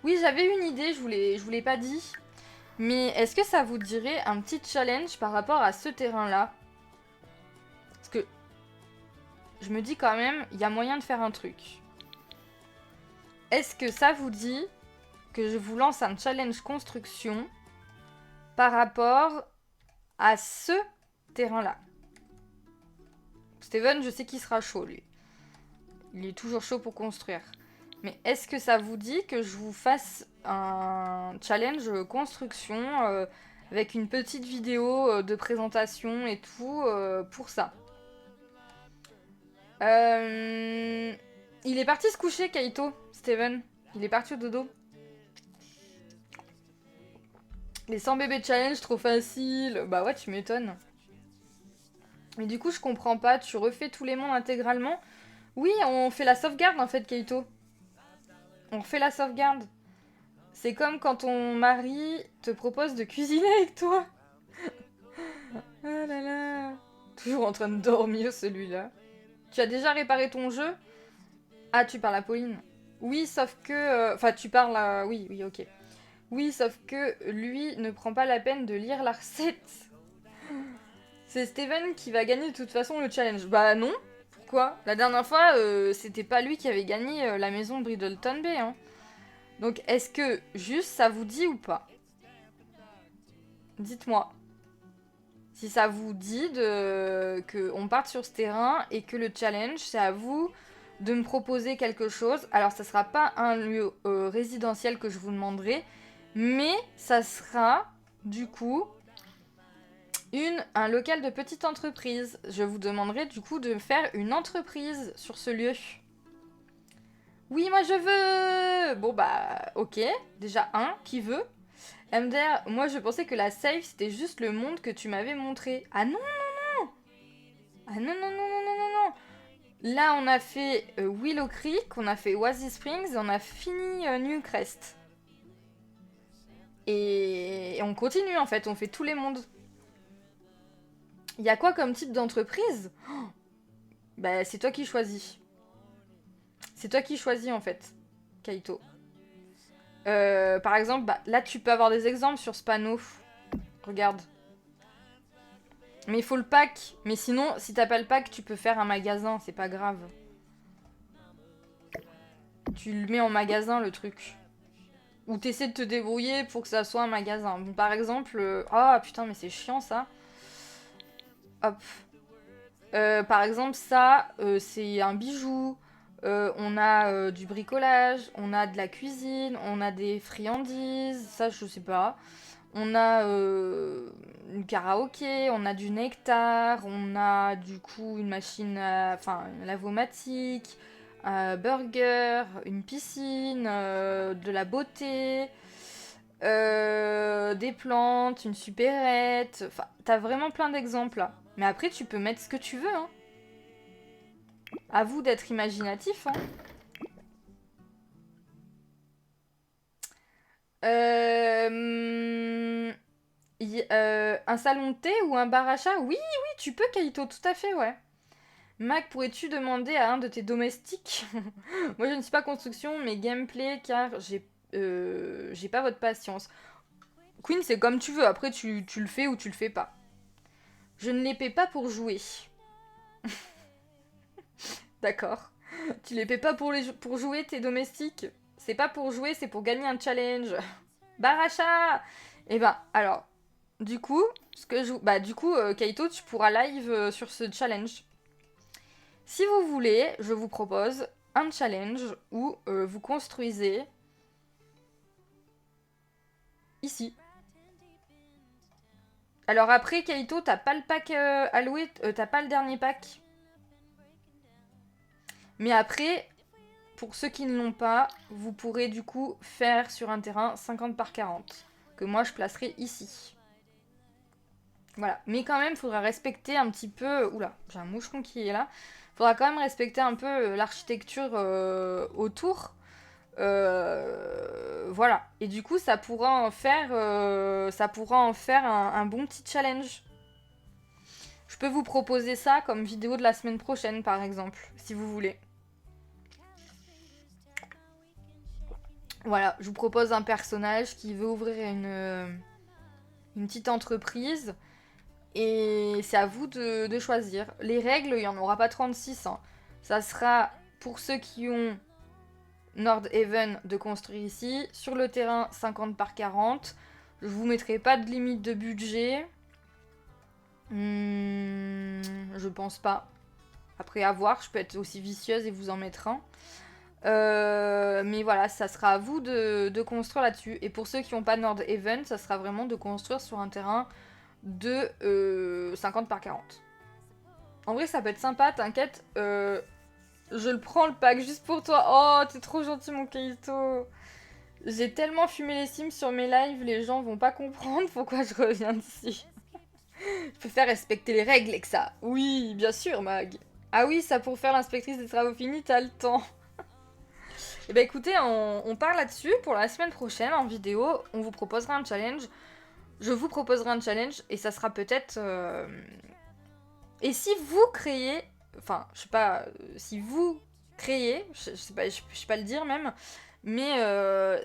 Oui, j'avais une idée, je vous l'ai pas dit. Mais est-ce que ça vous dirait un petit challenge par rapport à ce terrain-là? Parce que je me dis quand même, il y a moyen de faire un truc. Est-ce que ça vous dit que je vous lance un challenge construction par rapport à ce terrain-là? Steven, je sais qu'il sera chaud, lui. Il est toujours chaud pour construire. Mais est-ce que ça vous dit que je vous fasse un challenge construction avec une petite vidéo de présentation et tout pour ça? Il est parti se coucher, Kaito, Steven. Il est parti au dodo. Les 100 bébés challenge, trop facile. Bah ouais, tu m'étonnes. Mais du coup, je comprends pas. Tu refais tous les mondes intégralement? Oui, on fait la sauvegarde en fait, Kaito. On refait la sauvegarde. C'est comme quand ton mari te propose de cuisiner avec toi. Ah là là. Toujours en train de dormir celui-là. Tu as déjà réparé ton jeu? Ah, tu parles à Pauline. Oui, sauf que... Enfin, tu parles à... Oui, oui, ok. Oui, sauf que lui ne prend pas la peine de lire la recette. C'est Steven qui va gagner de toute façon le challenge. Bah non. Pourquoi? La dernière fois, c'était pas lui qui avait gagné la maison Bridleton Bay. Hein. Donc, est-ce que juste ça vous dit ou pas? Dites-moi. Si ça vous dit qu'on parte sur ce terrain et que le challenge, c'est à vous de me proposer quelque chose. Alors, ça sera pas un lieu résidentiel que je vous demanderai, mais ça sera, du coup, un local de petite entreprise. Je vous demanderai, du coup, de faire une entreprise sur ce lieu. Oui, moi je veux. Bon, bah, ok. Déjà, qui veut? MDR, moi je pensais que la safe c'était juste le monde que tu m'avais montré. Ah non, non, non. Ah non, non, non, non, non, non, non. Là on a fait Willow Creek, on a fait Oasis Springs et on a fini Newcrest. Et on continue en fait, on fait tous les mondes. Il y a quoi comme type d'entreprise? Bah c'est toi qui choisis. C'est toi qui choisis en fait, Kaito. Par exemple, bah, là tu peux avoir des exemples sur ce panneau. Regarde. Mais il faut le pack. Mais sinon, si t'as pas le pack, tu peux faire un magasin, c'est pas grave. Tu le mets en magasin, le truc. Ou t'essaies de te débrouiller pour que ça soit un magasin. Bon, par exemple... Ah, putain, mais c'est chiant, ça. Hop. Par exemple, ça, c'est un bijou. On a du bricolage. On a de la cuisine. On a des friandises. Ça, je sais pas. On a une karaoké, on a du nectar, on a du coup une machine, enfin une lavomatique, un burger, une piscine, de la beauté, des plantes, une supérette. Enfin, t'as vraiment plein d'exemples là. Mais après, tu peux mettre ce que tu veux. Hein. À vous d'être imaginatif. Hein. Euh... un salon de thé ou un bar à chat? Oui, oui, tu peux, Kaito, tout à fait, ouais. Mac, pourrais-tu demander à un de tes domestiques? Moi, je ne suis pas construction, mais gameplay, car j'ai pas votre patience. Queen, c'est comme tu veux, après tu le fais ou tu le fais pas. Je ne les paie pas pour jouer. D'accord. Tu les paies pas pour jouer, tes domestiques? C'est pas pour jouer, c'est pour gagner un challenge. Bar à chat! Eh ben, alors, du coup, Kaito, tu pourras live sur ce challenge. Si vous voulez, je vous propose un challenge où vous construisez ici. Alors après, Kaito, t'as pas le pack alloué, t'as pas le dernier pack. Mais après, pour ceux qui ne l'ont pas, vous pourrez du coup faire sur un terrain 50 par 40, que moi je placerai ici. Voilà. Mais quand même, il faudra respecter un petit peu... Oula, j'ai un moucheron qui est là. Il faudra quand même respecter un peu l'architecture autour. Voilà. Et du coup, ça pourra en faire un bon petit challenge. Je peux vous proposer ça comme vidéo de la semaine prochaine, par exemple, si vous voulez. Voilà, je vous propose un personnage qui veut ouvrir une petite entreprise. Et c'est à vous de choisir. Les règles, il n'y en aura pas 36. Hein. Ça sera pour ceux qui ont Nordhaven de construire ici. Sur le terrain, 50 par 40. Je vous mettrai pas de limite de budget. Je pense pas. Après, à voir, je peux être aussi vicieuse et vous en mettre un. Mais voilà, ça sera à vous de construire là-dessus. Et pour ceux qui n'ont pas Nordhaven, ça sera vraiment de construire sur un terrain de 50 par 40. En vrai, ça peut être sympa, t'inquiète. Je le prends le pack juste pour toi. Oh, t'es trop gentil, mon Kaito. J'ai tellement fumé les Sims sur mes lives, les gens vont pas comprendre pourquoi je reviens dessus. Je préfère respecter les règles, que ça. Oui, bien sûr, Mag. Ah oui, ça pour faire l'inspectrice des travaux finis, t'as le temps. Eh ben écoutez, on part là-dessus pour la semaine prochaine en vidéo. On vous proposera un challenge. Je vous proposerai un challenge et ça sera peut-être... Et si vous créez... Enfin, je sais pas... Si vous créez... Je sais pas le dire même. Mais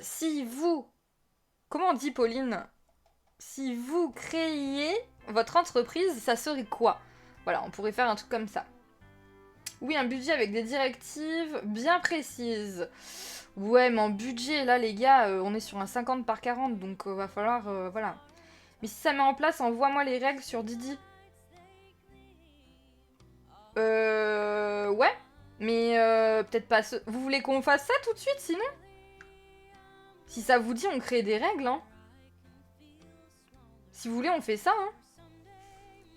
si vous... Comment on dit, Pauline? Si vous créiez votre entreprise, ça serait quoi? Voilà, on pourrait faire un truc comme ça. Oui, un budget avec des directives bien précises. Ouais, mais en budget, là, les gars, on est sur un 50 par 40, donc va falloir... voilà. Mais si ça met en place, envoie-moi les règles sur Didi. Ouais. Mais peut-être pas... Vous voulez qu'on fasse ça tout de suite, sinon? Si ça vous dit, on crée des règles, hein. Si vous voulez, on fait ça, hein.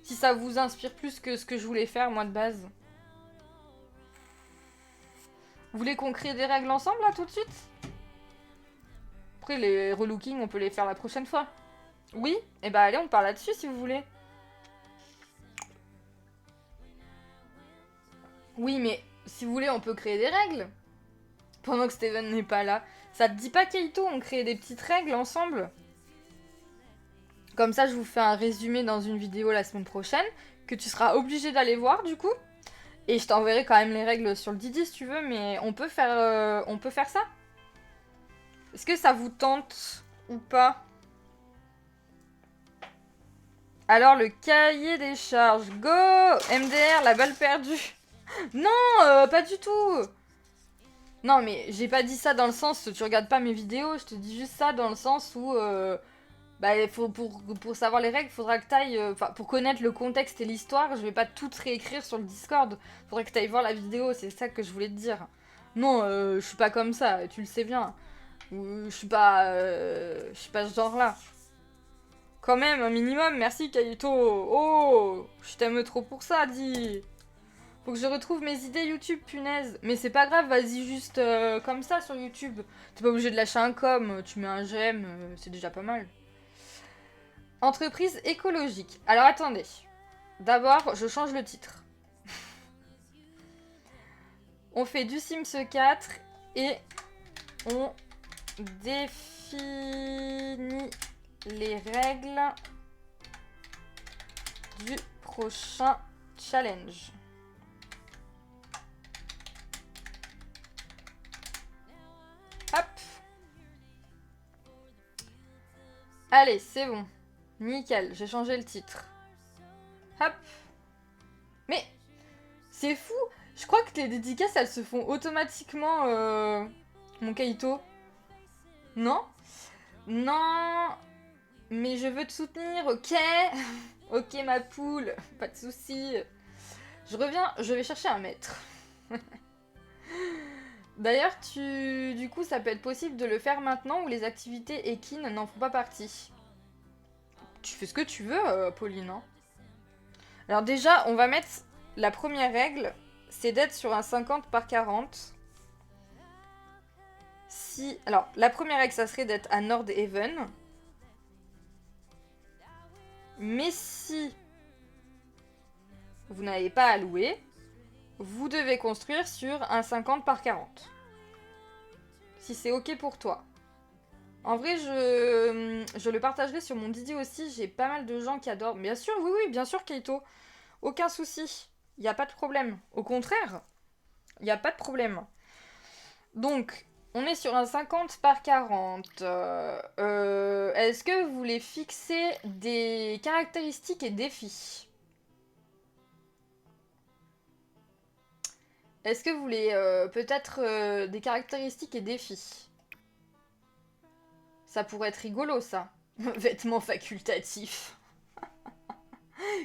Si ça vous inspire plus que ce que je voulais faire, moi, de base. Vous voulez qu'on crée des règles ensemble, là, tout de suite? Après, les relookings, on peut les faire la prochaine fois. Oui? Eh bah, allez, on part là-dessus, si vous voulez. Oui, mais si vous voulez, on peut créer des règles. Pendant que Steven n'est pas là. Ça te dit pas, Kaito, on crée des petites règles ensemble? Comme ça, je vous fais un résumé dans une vidéo la semaine prochaine, que tu seras obligé d'aller voir, du coup. Et je t'enverrai quand même les règles sur le Didi, si tu veux, mais on peut faire ça? Est-ce que ça vous tente ou pas? Alors, le cahier des charges. Go! MDR, la balle perdue. Non, pas du tout. Non, mais j'ai pas dit ça dans le sens tu regardes pas mes vidéos, je te dis juste ça dans le sens où bah pour savoir les règles, faudra que t'ailles pour connaître le contexte et l'histoire, je vais pas tout réécrire sur le Discord. Faudrait que t'ailles voir la vidéo, c'est ça que je voulais te dire. Non, je suis pas comme ça, tu le sais bien. Je suis pas ce genre-là. Quand même, un minimum, merci Kaito. Oh, je t'aime trop pour ça, dis. Faut que je retrouve mes idées YouTube, punaise. Mais c'est pas grave, vas-y juste comme ça sur YouTube. T'es pas obligé de lâcher un com, tu mets un j'aime, c'est déjà pas mal. Entreprise écologique. Alors attendez. D'abord, je change le titre. On fait du Sims 4 et on définit les règles du prochain challenge. Hop. Allez, c'est bon. Nickel, j'ai changé le titre. Hop. Mais, c'est fou. Je crois que les dédicaces, elles se font automatiquement, mon Kaito. Non? Non. Mais je veux te soutenir, ok? Ok, ma poule. Pas de soucis. Je reviens, je vais chercher un maître. D'ailleurs, du coup, ça peut être possible de le faire maintenant ou les activités équines n'en font pas partie. Tu fais ce que tu veux, Pauline. Hein. Alors déjà, on va mettre la première règle, c'est d'être sur un 50 par 40. Si... Alors, la première règle, ça serait d'être à Nordhaven. Mais si vous n'avez pas à louer, vous devez construire sur un 50 par 40. Si c'est ok pour toi. En vrai, je le partagerai sur mon Didi aussi. J'ai pas mal de gens qui adorent. Bien sûr, oui, oui, bien sûr, Kaito. Aucun souci. Il n'y a pas de problème. Au contraire, il n'y a pas de problème. Donc, On est sur un 50 par 40. Est-ce que vous voulez fixer des caractéristiques et défis? Est-ce que vous voulez peut-être des caractéristiques et défis? Ça pourrait être rigolo, ça. Vêtements facultatifs.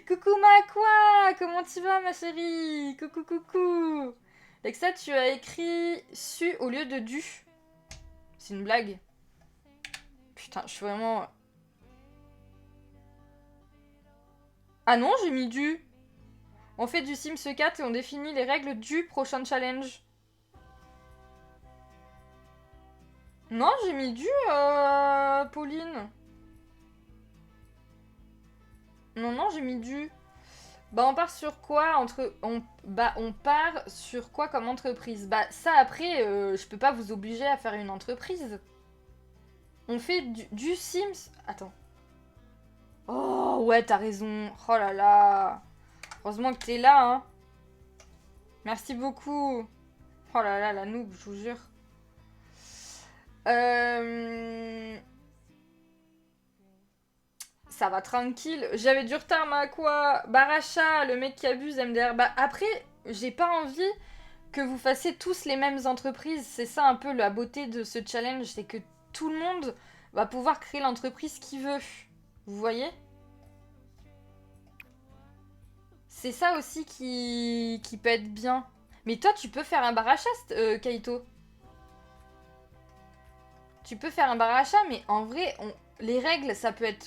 Coucou ma quoi? Comment tu vas, ma chérie? Coucou, coucou. Lexa, tu as écrit su au lieu de du. C'est une blague. Putain, je suis vraiment... Ah non, j'ai mis du. On fait du Sims 4 et on définit les règles du prochain challenge. Non, j'ai mis du, Pauline. Non, non, j'ai mis du. Bah, on part sur quoi on part sur quoi comme entreprise? Bah, ça, après, je peux pas vous obliger à faire une entreprise. On fait du Sims... Attends. Oh, ouais, t'as raison. Oh là là. Heureusement que t'es là, hein. Merci beaucoup. Oh là là, la noob, je vous jure. Ça va tranquille. J'avais du retard, ma quoi. Baracha, le mec qui abuse MDR. Bah après, j'ai pas envie que vous fassiez tous les mêmes entreprises. C'est ça un peu la beauté de ce challenge, c'est que tout le monde va pouvoir créer l'entreprise qu'il veut. Vous voyez? C'est ça aussi qui peut être bien. Mais toi, tu peux faire un baracha, Kaito. Tu peux faire un baracha, mais en vrai, les règles, ça peut être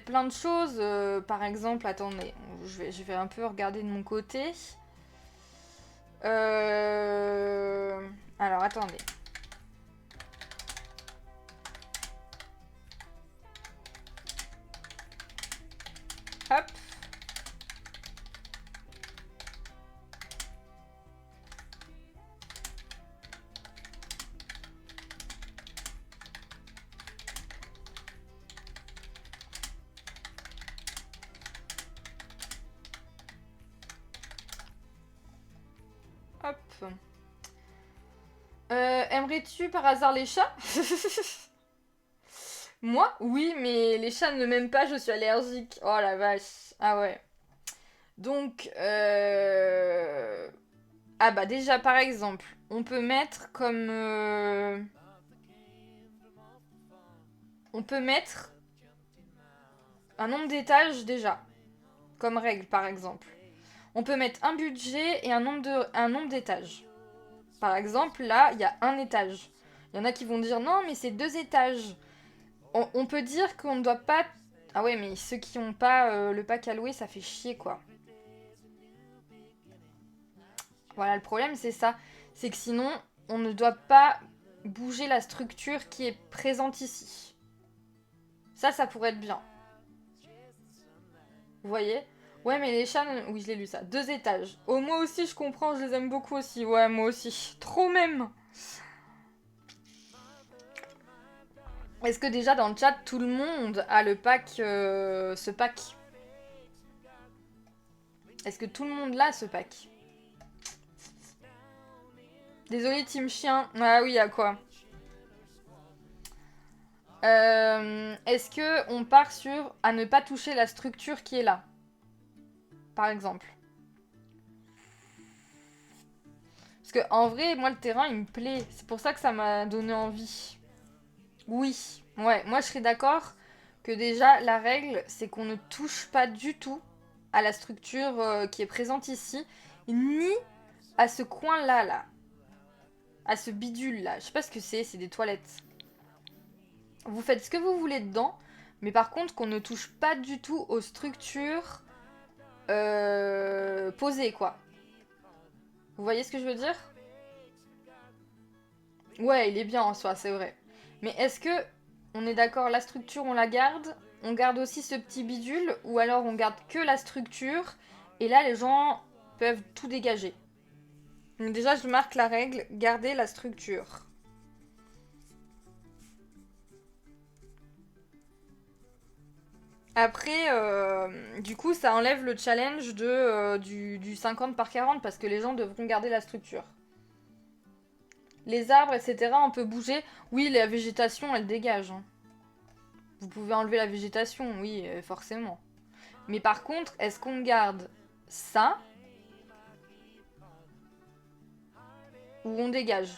plein de choses. Par exemple, attendez, je vais un peu regarder de mon côté. Alors, attendez. Hop. Hop. Aimerais-tu par hasard les chats? Moi? Oui, mais les chats ne m'aiment pas, je suis allergique. Oh la vache. Ah ouais. Donc, ah bah déjà, par exemple, on peut mettre comme... On peut mettre un nombre d'étages déjà, comme règle, par exemple. On peut mettre un budget et un nombre d'étages. Par exemple, là, il y a un étage. Il y en a qui vont dire non, mais c'est 2 étages. On peut dire qu'on ne doit pas... Ah ouais, mais ceux qui n'ont pas le pack à louer, ça fait chier, quoi. Voilà, le problème, c'est ça. C'est que sinon, on ne doit pas bouger la structure qui est présente ici. Ça pourrait être bien. Vous voyez? Ouais, mais les chats... Oui, je l'ai lu ça. 2 étages. Oh, moi aussi, je comprends, je les aime beaucoup aussi. Ouais, moi aussi. Trop même. Est-ce que déjà, dans le chat, tout le monde a le pack... ce pack? Est-ce que tout le monde l'a, ce pack? Désolé, team chien. Ah oui, à quoi? Est-ce que on part sur à ne pas toucher la structure qui est là? Par exemple. Parce que en vrai, moi le terrain il me plaît. C'est pour ça que ça m'a donné envie. Oui, ouais, moi je serais d'accord que déjà la règle c'est qu'on ne touche pas du tout à la structure qui est présente ici, ni à ce coin-là, là. À ce bidule-là. Je sais pas ce que c'est des toilettes. Vous faites ce que vous voulez dedans, mais par contre qu'on ne touche pas du tout aux structures posées, quoi. Vous voyez ce que je veux dire? Ouais, il est bien en soi, c'est vrai. Mais est-ce que on est d'accord, la structure on la garde, on garde aussi ce petit bidule, ou alors on garde que la structure, et là les gens peuvent tout dégager. Donc déjà je marque la règle, garder la structure. Après, du coup, ça enlève le challenge du 50 par 40 parce que les gens devront garder la structure. Les arbres, etc., on peut bouger. Oui, la végétation, elle dégage. Hein. Vous pouvez enlever la végétation, oui, forcément. Mais par contre, est-ce qu'on garde ça ou on dégage?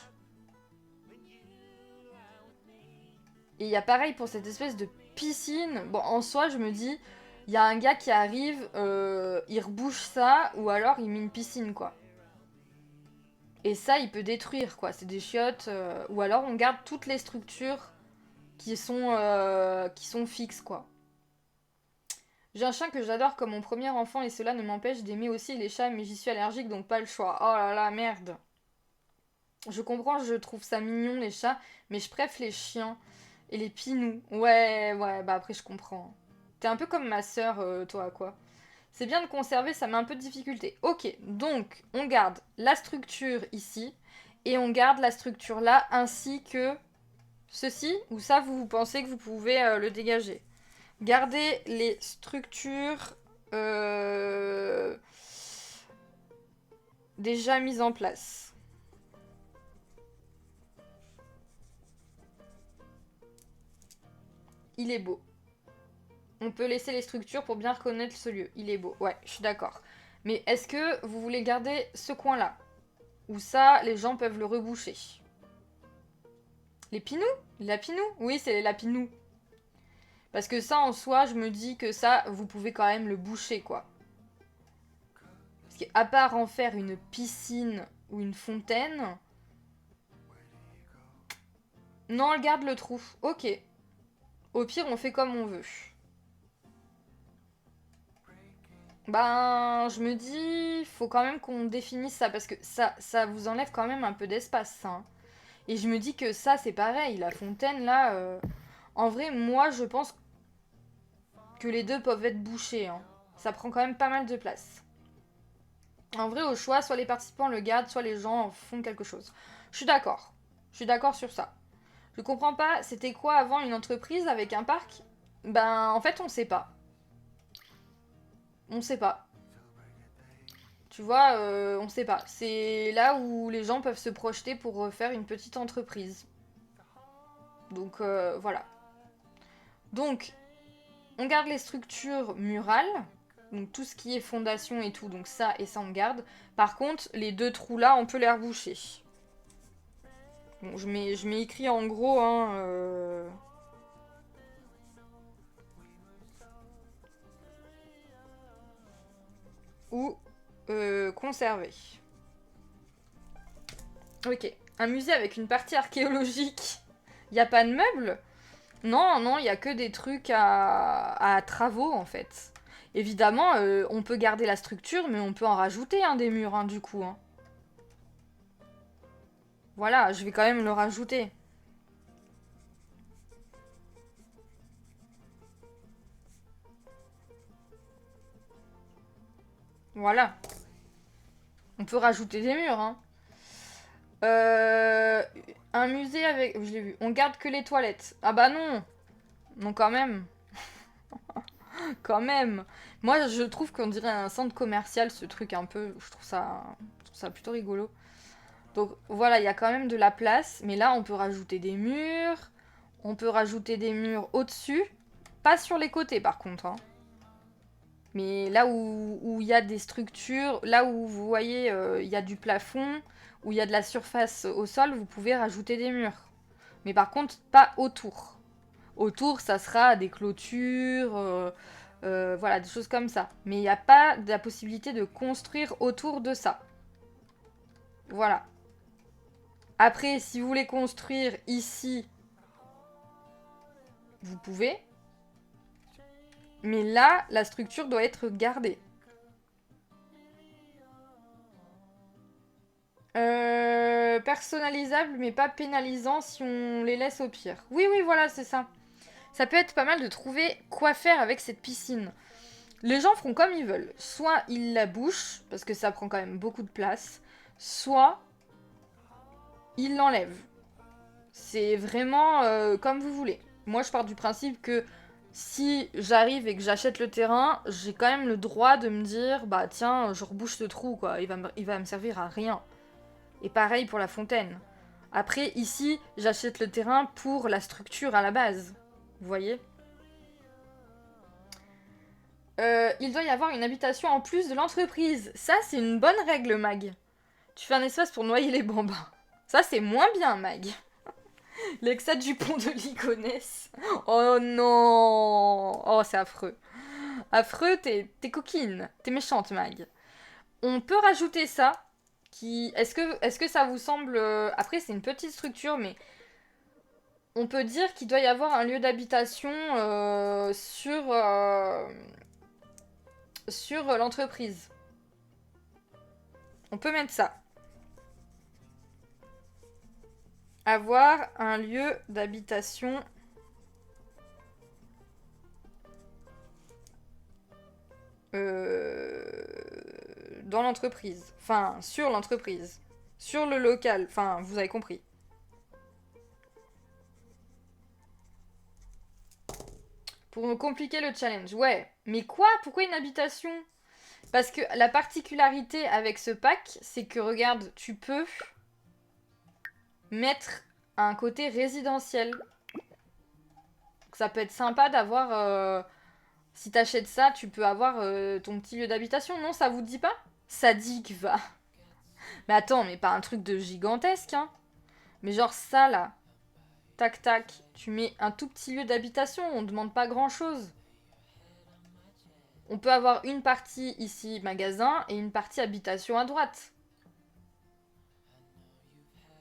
Et il y a pareil pour cette espèce de piscine. Bon, en soi, je me dis, il y a un gars qui arrive, il rebouche ça, ou alors il met une piscine, quoi. Et ça, il peut détruire, quoi. C'est des chiottes. Ou alors on garde toutes les structures qui sont fixes, quoi. J'ai un chien que j'adore comme mon premier enfant et cela ne m'empêche d'aimer aussi les chats, mais j'y suis allergique donc pas le choix. Oh là là, merde. Je comprends, je trouve ça mignon les chats, mais je préfère les chiens et les pinous. Ouais, ouais, bah après je comprends. T'es un peu comme ma sœur, toi, quoi. C'est bien de conserver, ça met un peu de difficulté. Ok, donc on garde la structure ici et on garde la structure là ainsi que ceci ou ça, vous pensez que vous pouvez le dégager. Gardez les structures déjà mises en place. Il est beau. On peut laisser les structures pour bien reconnaître ce lieu. Il est beau. Ouais, je suis d'accord. Mais est-ce que vous voulez garder ce coin-là? Ou ça, les gens peuvent le reboucher. Les pinous? Les lapinous? Oui, c'est les lapinous. Parce que ça, en soi, je me dis que ça, vous pouvez quand même le boucher, quoi. Parce qu'à part en faire une piscine ou une fontaine... Non, elle garde le trou. Ok. Au pire, on fait comme on veut. Ben, je me dis, faut quand même qu'on définisse ça, parce que ça vous enlève quand même un peu d'espace, ça. Hein. Et je me dis que ça, c'est pareil, la fontaine, là... En vrai, moi, je pense que les deux peuvent être bouchés. Hein. Ça prend quand même pas mal de place. En vrai, au choix, soit les participants le gardent, soit les gens en font quelque chose. Je suis d'accord. Je suis d'accord sur ça. Je comprends pas, c'était quoi avant une entreprise avec un parc? Ben, en fait, on sait pas. On sait pas. Tu vois, on sait pas. C'est là où les gens peuvent se projeter pour faire une petite entreprise. Donc, voilà. Donc, on garde les structures murales. Donc, tout ce qui est fondation et tout. Donc, ça et ça, on garde. Par contre, les deux trous là, on peut les reboucher. Bon, je mets écrit en gros, hein... ou conserver. Ok. Un musée avec une partie archéologique. Y a pas de meubles? Non, non, il y a que des trucs à travaux en fait. Évidemment, on peut garder la structure, mais on peut en rajouter hein, des murs hein, du coup. Hein. Voilà, je vais quand même le rajouter. Voilà. On peut rajouter des murs. Hein. Euh, un musée avec... Je l'ai vu. On garde que les toilettes. Ah bah non. Non quand même. Quand même. Moi, je trouve qu'on dirait un centre commercial, ce truc un peu. Je trouve ça plutôt rigolo. Donc voilà, il y a quand même de la place. Mais là, on peut rajouter des murs. On peut rajouter des murs au-dessus. Pas sur les côtés, par contre. Hein. Mais là où il y a des structures, là où vous voyez, il y a du plafond, où il y a de la surface au sol, vous pouvez rajouter des murs. Mais par contre, pas autour. Autour, ça sera des clôtures, voilà, des choses comme ça. Mais il n'y a pas de la possibilité de construire autour de ça. Voilà. Après, si vous voulez construire ici, vous pouvez. Mais là, la structure doit être gardée. Personnalisable, mais pas pénalisant si on les laisse au pire. Oui, oui, voilà, c'est ça. Ça peut être pas mal de trouver quoi faire avec cette piscine. Les gens feront comme ils veulent. Soit ils la bouchent, parce que ça prend quand même beaucoup de place, soit ils l'enlèvent. C'est vraiment comme vous voulez. Moi, je pars du principe que si j'arrive et que j'achète le terrain, j'ai quand même le droit de me dire, bah tiens, je rebouche ce trou, quoi. Il va me servir à rien. Et pareil pour la fontaine. Après, ici, j'achète le terrain pour la structure à la base. Vous voyez? Il doit y avoir une habitation en plus de l'entreprise. Ça, c'est une bonne règle, Mag. Tu fais un espace pour noyer les bambins. Ça, c'est moins bien, Mag. L'exa du pont de Ligonesse. Oh non. Oh, c'est affreux. Affreux, t'es coquine. T'es méchante, Mag. On peut rajouter ça. Est-ce que ça vous semble... Après, c'est une petite structure, mais... On peut dire qu'il doit y avoir un lieu d'habitation sur l'entreprise. On peut mettre ça. Avoir un lieu d'habitation dans l'entreprise. Enfin, sur l'entreprise. Sur le local. Enfin, vous avez compris. Pour compliquer le challenge. Ouais. Mais quoi? Pourquoi une habitation? Parce que la particularité avec ce pack, c'est que, regarde, tu peux mettre un côté résidentiel. Ça peut être sympa d'avoir... si t'achètes ça, tu peux avoir ton petit lieu d'habitation. Non, ça vous dit pas? Sadique, va. Mais attends, mais pas un truc de gigantesque, hein. Mais genre ça, là. Tac, tac. Tu mets un tout petit lieu d'habitation, on demande pas grand-chose. On peut avoir une partie ici, magasin, et une partie habitation à droite.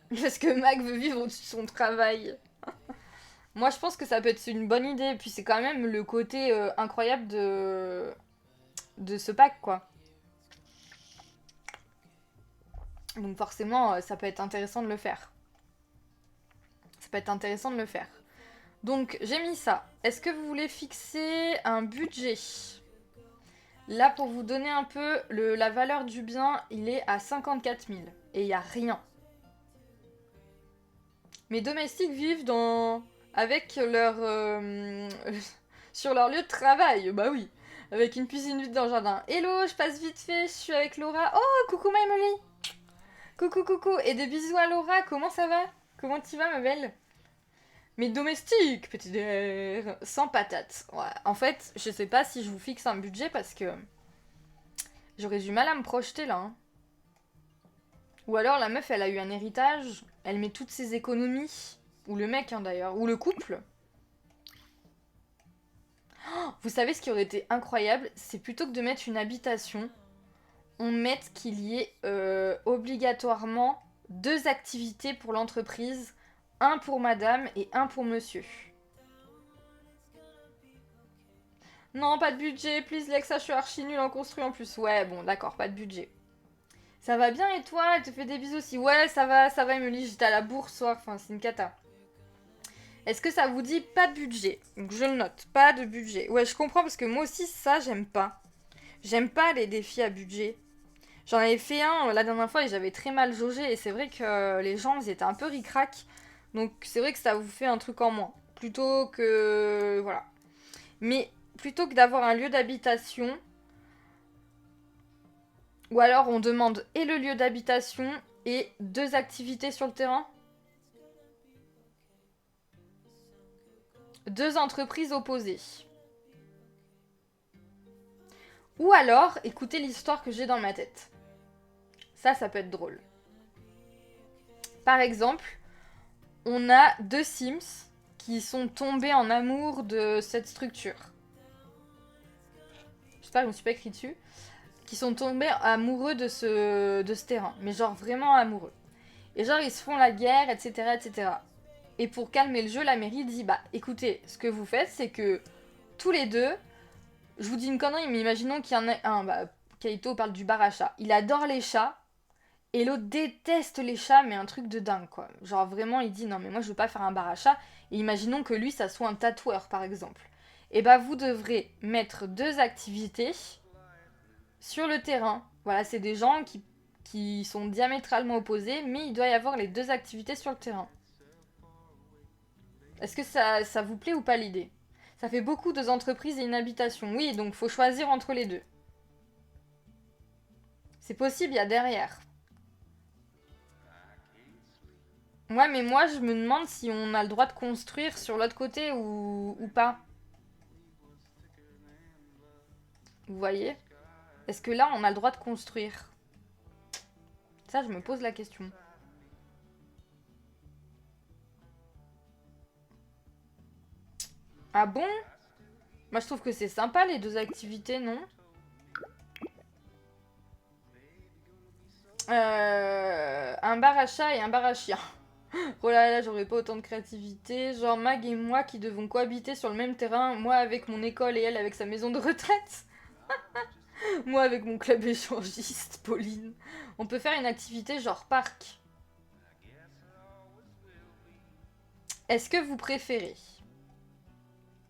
Parce que Mac veut vivre au-dessus de son travail. Moi, je pense que ça peut être une bonne idée. Et puis, c'est quand même le côté incroyable de ce pack, quoi. Donc, forcément, ça peut être intéressant de le faire. Ça peut être intéressant de le faire. Donc, j'ai mis ça. Est-ce que vous voulez fixer un budget? Là, pour vous donner un peu la valeur du bien, il est à 54 000. Et il n'y a rien. Mes domestiques vivent avec leur... sur leur lieu de travail, bah oui. Avec une cuisine vide dans le jardin. Hello, je passe vite fait, je suis avec Laura. Oh, coucou Emily. Coucou, coucou. Et des bisous à Laura, comment ça va? Comment tu vas, ma belle? Mes domestiques, petit air, sans patates. Ouais. En fait, je sais pas si je vous fixe un budget parce que j'aurais du mal à me projeter là. Hein. Ou alors la meuf, elle a eu un héritage, elle met toutes ses économies. Ou le mec, hein, d'ailleurs. Ou le couple. Oh, vous savez ce qui aurait été incroyable? C'est plutôt que de mettre une habitation, on mette qu'il y ait obligatoirement 2 activités pour l'entreprise. Un pour madame et un pour monsieur. Non, pas de budget, please Lexa, je suis archi nulle en construit en plus. Ouais, bon, d'accord, pas de budget. Ça va bien et toi? Elle te fait des bisous aussi. Ouais, ça va, Emily, j'étais à la bourse soir, enfin, c'est une cata. Est-ce que ça vous dit pas de budget? Donc je le note, pas de budget. Ouais, je comprends parce que moi aussi, ça, j'aime pas. J'aime pas les défis à budget. J'en avais fait un la dernière fois et j'avais très mal jaugé et c'est vrai que les gens, ils étaient un peu ric-rac. Donc c'est vrai que ça vous fait un truc en moins. Plutôt que... Voilà. Mais plutôt que d'avoir un lieu d'habitation, ou alors on demande et le lieu d'habitation et 2 activités sur le terrain. 2 entreprises opposées. Ou alors, écoutez l'histoire que j'ai dans ma tête. Ça peut être drôle. Par exemple, on a 2 Sims qui sont tombés en amour de cette structure. J'espère que je me suis pas écrit dessus. Qui sont tombés amoureux de ce terrain. Mais genre vraiment amoureux. Et genre ils se font la guerre, etc. etc. Et pour calmer le jeu, la mairie dit, bah écoutez, ce que vous faites, c'est que tous les deux, je vous dis une connerie, mais imaginons qu'il y en ait un, bah Kaito parle du bar à chat. Il adore les chats, et l'autre déteste les chats, mais un truc de dingue, quoi. Genre vraiment, il dit, non mais moi je veux pas faire un bar à chat, et imaginons que lui, ça soit un tatoueur, par exemple. Et bah vous devrez mettre 2 activités sur le terrain. Voilà, c'est des gens qui sont diamétralement opposés, mais il doit y avoir les 2 activités sur le terrain. Est-ce que ça vous plaît ou pas l'idée? Ça fait beaucoup 2 entreprises et une habitation. Oui, donc faut choisir entre les 2. C'est possible, il y a derrière. Ouais, mais moi, je me demande si on a le droit de construire sur l'autre côté ou pas. Vous voyez? Est-ce que là, on a le droit de construire? Ça, je me pose la question. Ah bon? Moi, je trouve que c'est sympa, les deux activités, non? Un bar à chat et un bar à chien. Oh là là, j'aurais pas autant de créativité. Genre Mag et moi qui devons cohabiter sur le même terrain. Moi avec mon école et elle avec sa maison de retraite. Moi avec mon club échangiste, Pauline. On peut faire une activité genre parc. Est-ce que vous préférez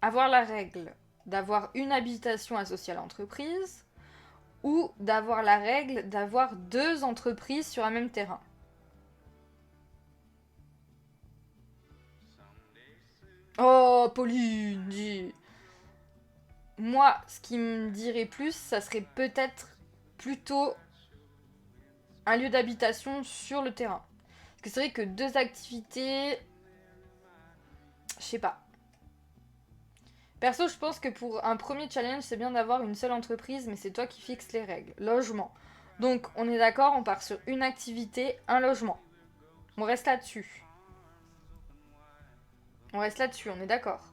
avoir la règle d'avoir une habitation associée à l'entreprise ou d'avoir la règle d'avoir deux entreprises sur un même terrain? Oh, Pauline, dis. Moi, ce qui me dirait plus, ça serait peut-être plutôt un lieu d'habitation sur le terrain. Parce que c'est vrai que deux activités, je sais pas. Perso, je pense que pour un premier challenge, c'est bien d'avoir une seule entreprise, mais c'est toi qui fixes les règles. Logement. Donc, on est d'accord, on part sur une activité, un logement. On reste là-dessus. On reste là-dessus, on est d'accord.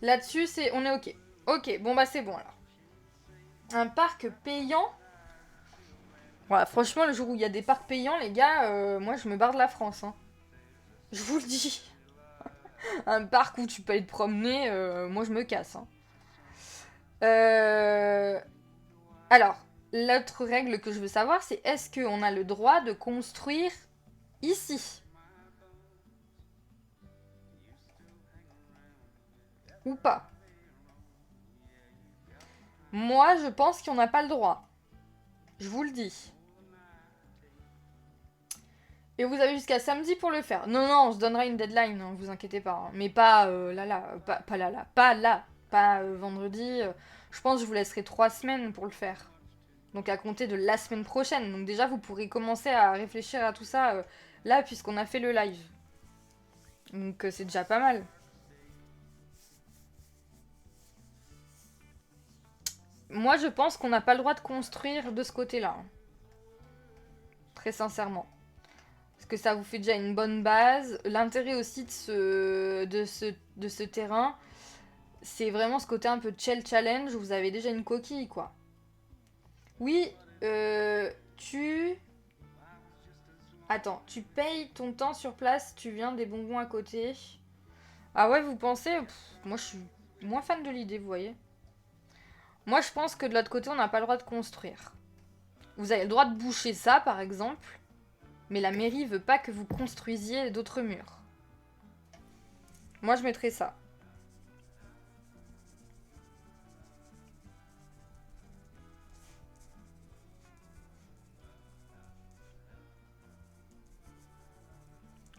Là-dessus, on est ok. Ok, bon bah c'est bon alors. Un parc payant. Voilà, franchement, le jour où il y a des parcs payants, les gars, moi je me barre de la France. Hein. Je vous le dis. Un parc où tu peux aller te promener, moi je me casse. Hein. Euh... Alors, l'autre règle que je veux savoir, c'est est-ce qu'on a le droit de construire ici? Ou pas? Moi, je pense qu'on n'a pas le droit. Je vous le dis. Et vous avez jusqu'à samedi pour le faire. Non, non, on se donnera une deadline, hein, vous inquiétez pas. Hein. Mais pas là, pas là, pas là, pas vendredi. Je pense que je vous laisserai 3 semaines pour le faire. Donc à compter de la semaine prochaine. Donc déjà, vous pourrez commencer à réfléchir à tout ça là, puisqu'on a fait le live. Donc c'est déjà pas mal. Moi, je pense qu'on n'a pas le droit de construire de ce côté-là. Hein. Très sincèrement. Parce que ça vous fait déjà une bonne base. L'intérêt aussi de ce terrain, c'est vraiment ce côté un peu chill challenge où vous avez déjà une coquille, quoi. Oui, tu... Attends, tu payes ton temps sur place, tu viens des bonbons à côté. Ah ouais, vous pensez? Moi, je suis moins fan de l'idée, vous voyez. Moi, je pense que de l'autre côté, on n'a pas le droit de construire. Vous avez le droit de boucher ça, par exemple, mais la mairie veut pas que vous construisiez d'autres murs. Moi, je mettrais ça.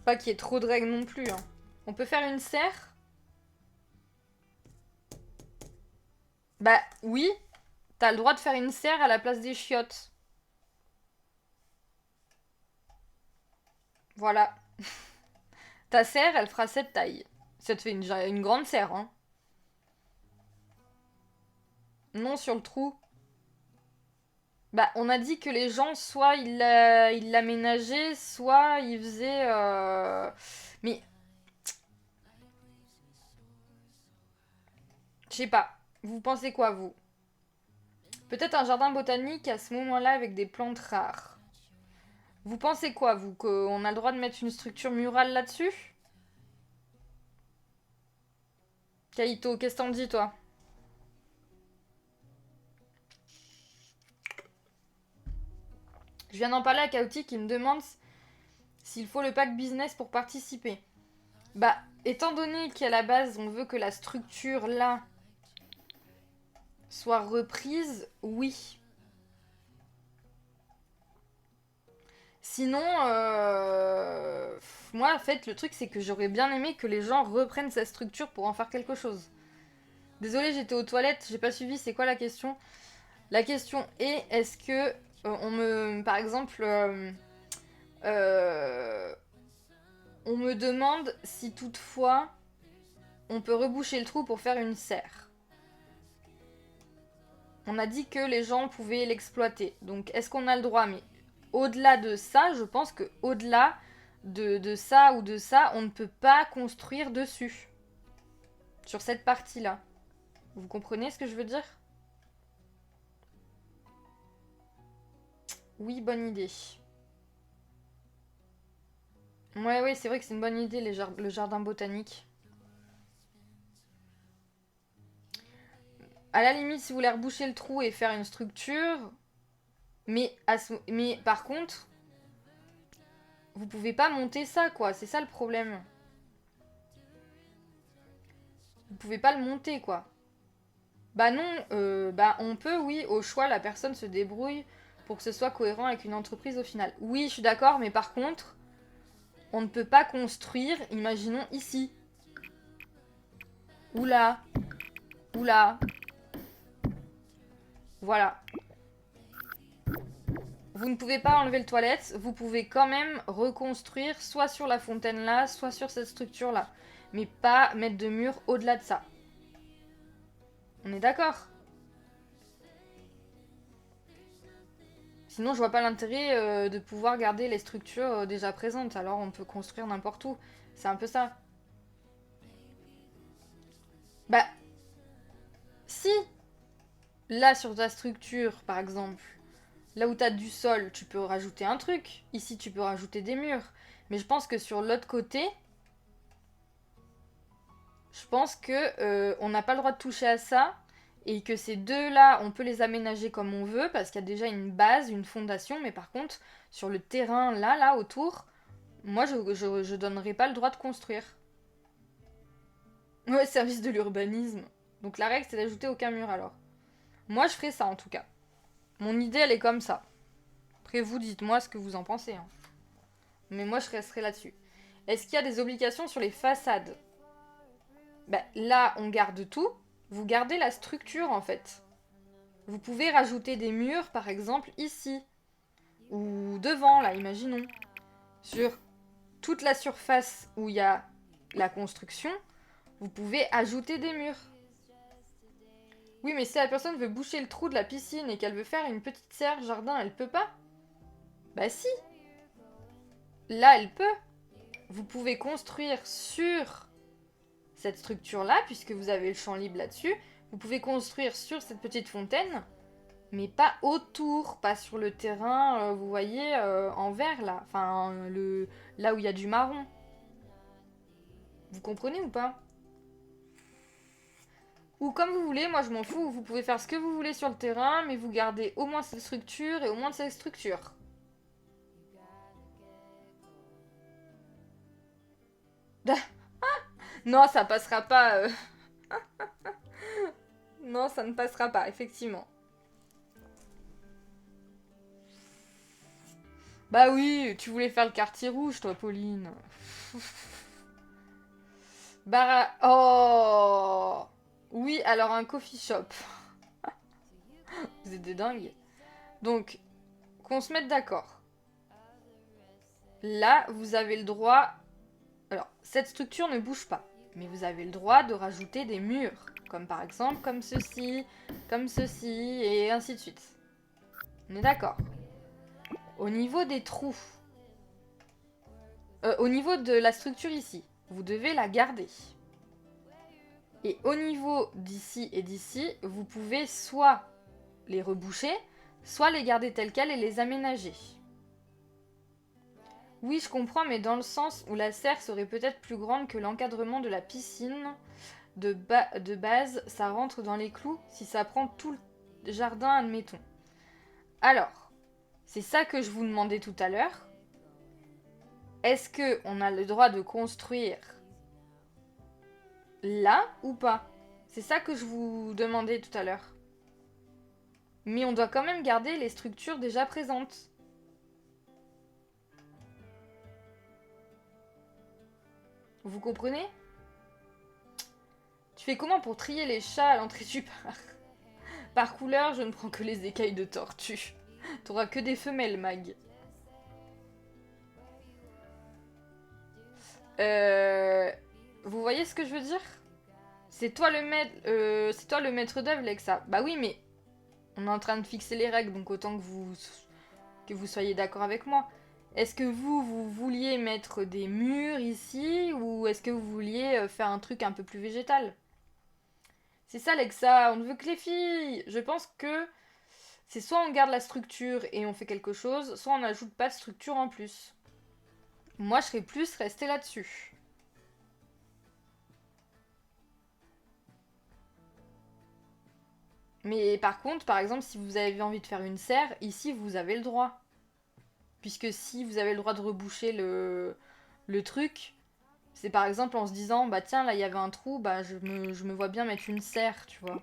Pas qu'il y ait trop de règles non plus. Hein. On peut faire une serre? Bah oui, t'as le droit de faire une serre à la place des chiottes. Voilà. Ta serre, elle fera cette taille. Ça te fait une grande serre, hein. Non sur le trou. Bah, on a dit que les gens, soit ils l'aménageaient, soit ils faisaient... Mais, je sais pas. Vous pensez quoi, vous? Peut-être un jardin botanique à ce moment-là avec des plantes rares. Vous pensez quoi, vous? Qu'on a le droit de mettre une structure murale là-dessus? Kaito, qu'est-ce que t'en dis, toi? Je viens d'en parler à Kauti qui me demande s'il faut le pack business pour participer. Bah, étant donné qu'à la base, on veut que la structure là soit reprise, oui. Sinon, moi, en fait, le truc, c'est que j'aurais bien aimé que les gens reprennent cette structure pour en faire quelque chose. Désolée, j'étais aux toilettes, j'ai pas suivi, c'est quoi la question? La question est, est-ce que on me... Par exemple, euh, on me demande si toutefois on peut reboucher le trou pour faire une serre. On a dit que les gens pouvaient l'exploiter. Donc est-ce qu'on a le droit? Mais au-delà de ça, je pense que au-delà de ça ou de ça, on ne peut pas construire dessus. Sur cette partie-là. Vous comprenez ce que je veux dire? Oui, bonne idée. Ouais, oui, c'est vrai que c'est une bonne idée, le jardin botanique. À la limite, si vous voulez reboucher le trou et faire une structure, mais par contre, vous pouvez pas monter ça, quoi. C'est ça le problème. Vous pouvez pas le monter, quoi. Bah non, bah on peut, oui, au choix, la personne se débrouille pour que ce soit cohérent avec une entreprise au final. Oui, je suis d'accord, mais par contre, on ne peut pas construire, imaginons ici. Ou là. Ou là. Voilà. Vous ne pouvez pas enlever le toilette, vous pouvez quand même reconstruire soit sur la fontaine là, soit sur cette structure là. Mais pas mettre de mur au-delà de ça. On est d'accord? Sinon, je vois pas l'intérêt de pouvoir garder les structures déjà présentes. Alors, on peut construire n'importe où. C'est un peu ça. Bah, si, là, sur ta structure, par exemple, là où t'as du sol, tu peux rajouter un truc. Ici, tu peux rajouter des murs. Mais je pense que sur l'autre côté, je pense que on n'a pas le droit de toucher à ça. Et que ces deux-là, on peut les aménager comme on veut, parce qu'il y a déjà une base, une fondation. Mais par contre, sur le terrain là, autour, moi, je donnerai pas le droit de construire. Ouais, service de l'urbanisme. Donc la règle, c'est d'ajouter aucun mur alors. Moi, je ferai ça en tout cas. Mon idée, elle est comme ça. Après, vous, dites-moi ce que vous en pensez. Hein. Mais moi, je resterai là-dessus. Est-ce qu'il y a des obligations sur les façades? Bah, là, on garde tout. Vous gardez la structure en fait. Vous pouvez rajouter des murs, par exemple, ici. Ou devant, là, imaginons. Sur toute la surface où il y a la construction, vous pouvez ajouter des murs. Oui, mais si la personne veut boucher le trou de la piscine et qu'elle veut faire une petite serre jardin, elle peut pas? Bah si, là elle peut. Vous pouvez construire sur cette structure-là, puisque vous avez le champ libre là-dessus. Vous pouvez construire sur cette petite fontaine, mais pas autour, pas sur le terrain, vous voyez, en vert là. Enfin, là où il y a du marron. Vous comprenez ou pas? Ou comme vous voulez, moi je m'en fous, vous pouvez faire ce que vous voulez sur le terrain, mais vous gardez au moins cette structure et au moins cette structure. Non, ça passera pas. Non, ça ne passera pas, effectivement. Bah oui, tu voulais faire le quartier rouge, toi, Pauline. Bah... Oh. Oui, alors un coffee shop. Vous êtes des dingues. Donc, qu'on se mette d'accord. Là, vous avez le droit... Alors, cette structure ne bouge pas. Mais vous avez le droit de rajouter des murs. Comme par exemple, comme ceci, et ainsi de suite. On est d'accord. Au niveau des trous, au niveau de la structure ici, vous devez la garder. Et au niveau d'ici et d'ici, vous pouvez soit les reboucher, soit les garder telles quelles et les aménager. Oui, je comprends, mais dans le sens où la serre serait peut-être plus grande que l'encadrement de la piscine de base, ça rentre dans les clous si ça prend tout le jardin, admettons. Alors, c'est ça que je vous demandais tout à l'heure. Est-ce que on a le droit de construire là ou pas? C'est ça que je vous demandais tout à l'heure. Mais on doit quand même garder les structures déjà présentes. Vous comprenez? Tu fais comment pour trier les chats à l'entrée du parc? Par couleur, je ne prends que les écailles de tortue. T'auras que des femelles, Mag. Vous voyez ce que je veux dire? C'est toi le maître d'œuvre, Lexa. Bah oui, mais on est en train de fixer les règles, donc autant que vous soyez d'accord avec moi. Est-ce que vous vouliez mettre des murs ici, ou est-ce que vous vouliez faire un truc un peu plus végétal? C'est ça, Lexa, on ne veut que les filles. Je pense que c'est soit on garde la structure et on fait quelque chose, soit on n'ajoute pas de structure en plus. Moi, je serais plus restée là-dessus. Mais par contre, par exemple, si vous avez envie de faire une serre, ici, vous avez le droit. Puisque si vous avez le droit de reboucher le truc, c'est par exemple en se disant, bah tiens, là, il y avait un trou, bah je me vois bien mettre une serre, tu vois.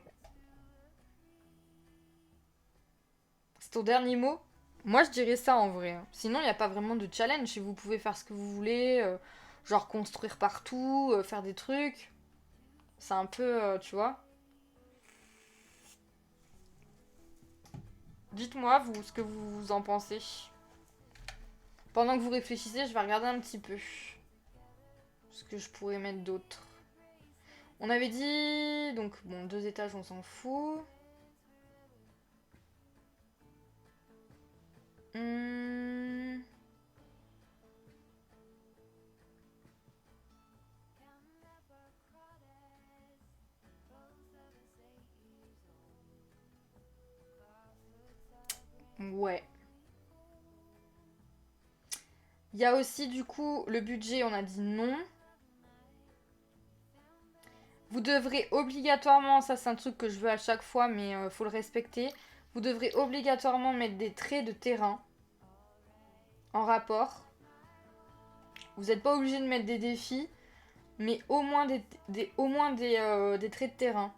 C'est ton dernier mot? Moi, je dirais ça en vrai. Sinon, il n'y a pas vraiment de challenge. Et vous pouvez faire ce que vous voulez, genre construire partout, faire des trucs. C'est un peu, tu vois. Dites-moi, vous, ce que vous en pensez. Pendant que vous réfléchissez, je vais regarder un petit peu ce que je pourrais mettre d'autre. On avait dit... Donc, bon, 2 étages, on s'en fout. Hmm. Ouais. Il y a aussi, du coup, le budget, on a dit non. Vous devrez obligatoirement, ça c'est un truc que je veux à chaque fois, mais faut le respecter. Vous devrez obligatoirement mettre des traits de terrain en rapport. Vous n'êtes pas obligé de mettre des défis, mais au moins des traits de terrain.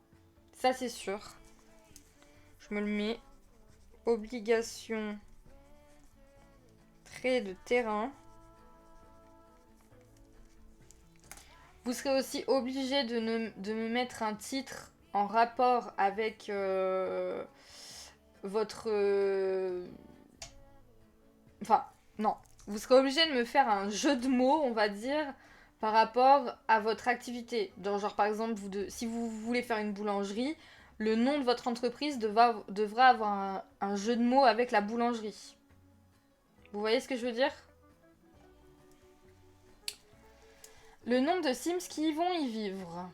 Ça c'est sûr. Je me le mets. Obligation. Traits de terrain. Vous serez aussi obligé de me mettre un titre en rapport avec votre... Enfin, non. Vous serez obligé de me faire un jeu de mots, on va dire, par rapport à votre activité. Genre par exemple, si vous voulez faire une boulangerie, le nom de votre entreprise devra avoir un jeu de mots avec la boulangerie. Vous voyez ce que je veux dire? Le nombre de Sims qui y vont y vivre.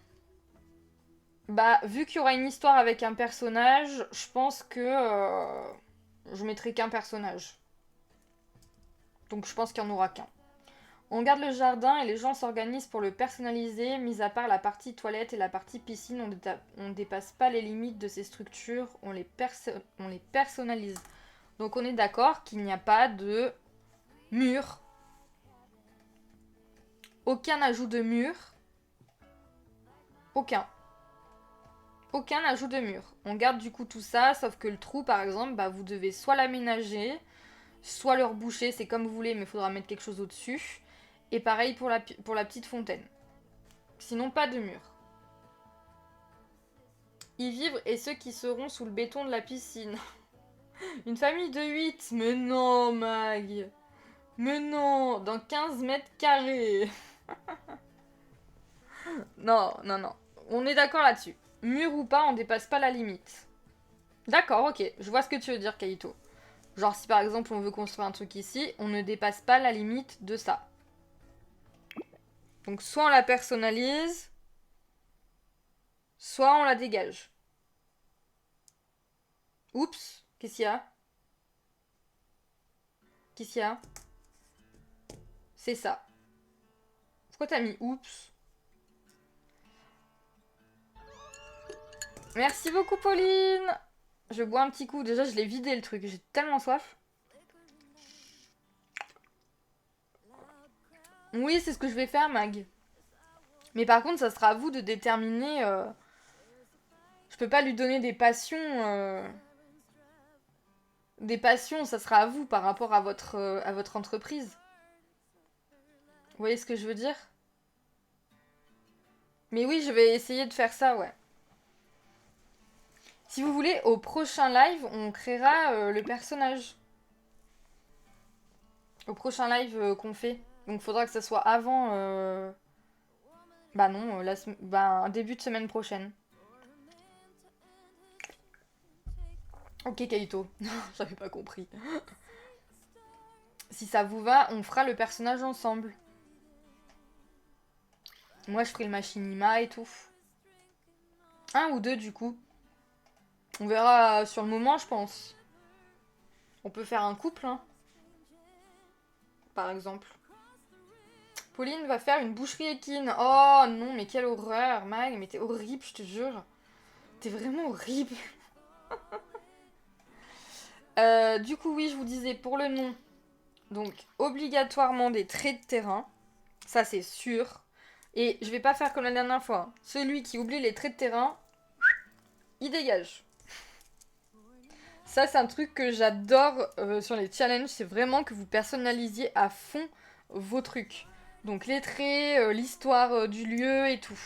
Bah, vu qu'il y aura une histoire avec un personnage, je pense que je mettrai qu'un personnage. Donc je pense qu'il n'y en aura qu'un. On garde le jardin et les gens s'organisent pour le personnaliser, mis à part la partie toilette et la partie piscine, on ne dépasse pas les limites de ces structures, on les personnalise. Donc on est d'accord qu'il n'y a pas de mur. Aucun ajout de mur. Aucun. Aucun ajout de mur. On garde du coup tout ça, sauf que le trou par exemple, bah, vous devez soit l'aménager, soit le reboucher, c'est comme vous voulez, mais il faudra mettre quelque chose au-dessus. Et pareil pour la petite fontaine. Sinon, pas de mur. Y vivre et ceux qui seront sous le béton de la piscine. Une famille de 8. Mais non, Mag. Mais non, dans 15 mètres carrés. Non, non, non. On est d'accord là-dessus. Mur ou pas, on dépasse pas la limite. D'accord, ok. Je vois ce que tu veux dire, Kaito. Genre, si par exemple on veut construire un truc ici, on ne dépasse pas la limite de ça. Donc, soit on la personnalise, soit on la dégage. Oups, qu'est-ce qu'il y a? Qu'est-ce qu'il y a? C'est ça. Pourquoi t'as mis oups? Merci beaucoup, Pauline. Je bois un petit coup. Déjà, je l'ai vidé le truc. J'ai tellement soif. Oui, c'est ce que je vais faire, Mag. Mais par contre, ça sera à vous de déterminer... Je peux pas lui donner des passions... Des passions, ça sera à vous par rapport à votre entreprise. Vous voyez ce que je veux dire? Mais oui, je vais essayer de faire ça, ouais. Si vous voulez, au prochain live, on créera le personnage. Au prochain live qu'on fait. Donc faudra que ça soit avant... Bah non, bah, début de semaine prochaine. Ok, Kaito. J'avais pas compris. Si ça vous va, on fera le personnage ensemble. Moi, je ferai le machinima et tout. Un ou deux, du coup. On verra sur le moment, je pense. On peut faire un couple, hein. Par exemple. Pauline va faire une boucherie équine. Oh non, mais quelle horreur, Mag. Mais t'es horrible, je te jure. T'es vraiment horrible. Du coup, oui, je vous disais pour le nom. Donc, obligatoirement des traits de terrain. Ça, c'est sûr. Et je vais pas faire comme la dernière fois, hein. Celui qui oublie les traits de terrain, il dégage. Ça, c'est un truc que j'adore sur les challenges. C'est vraiment que vous personnalisiez à fond vos trucs. Donc, les traits, l'histoire du lieu et tout.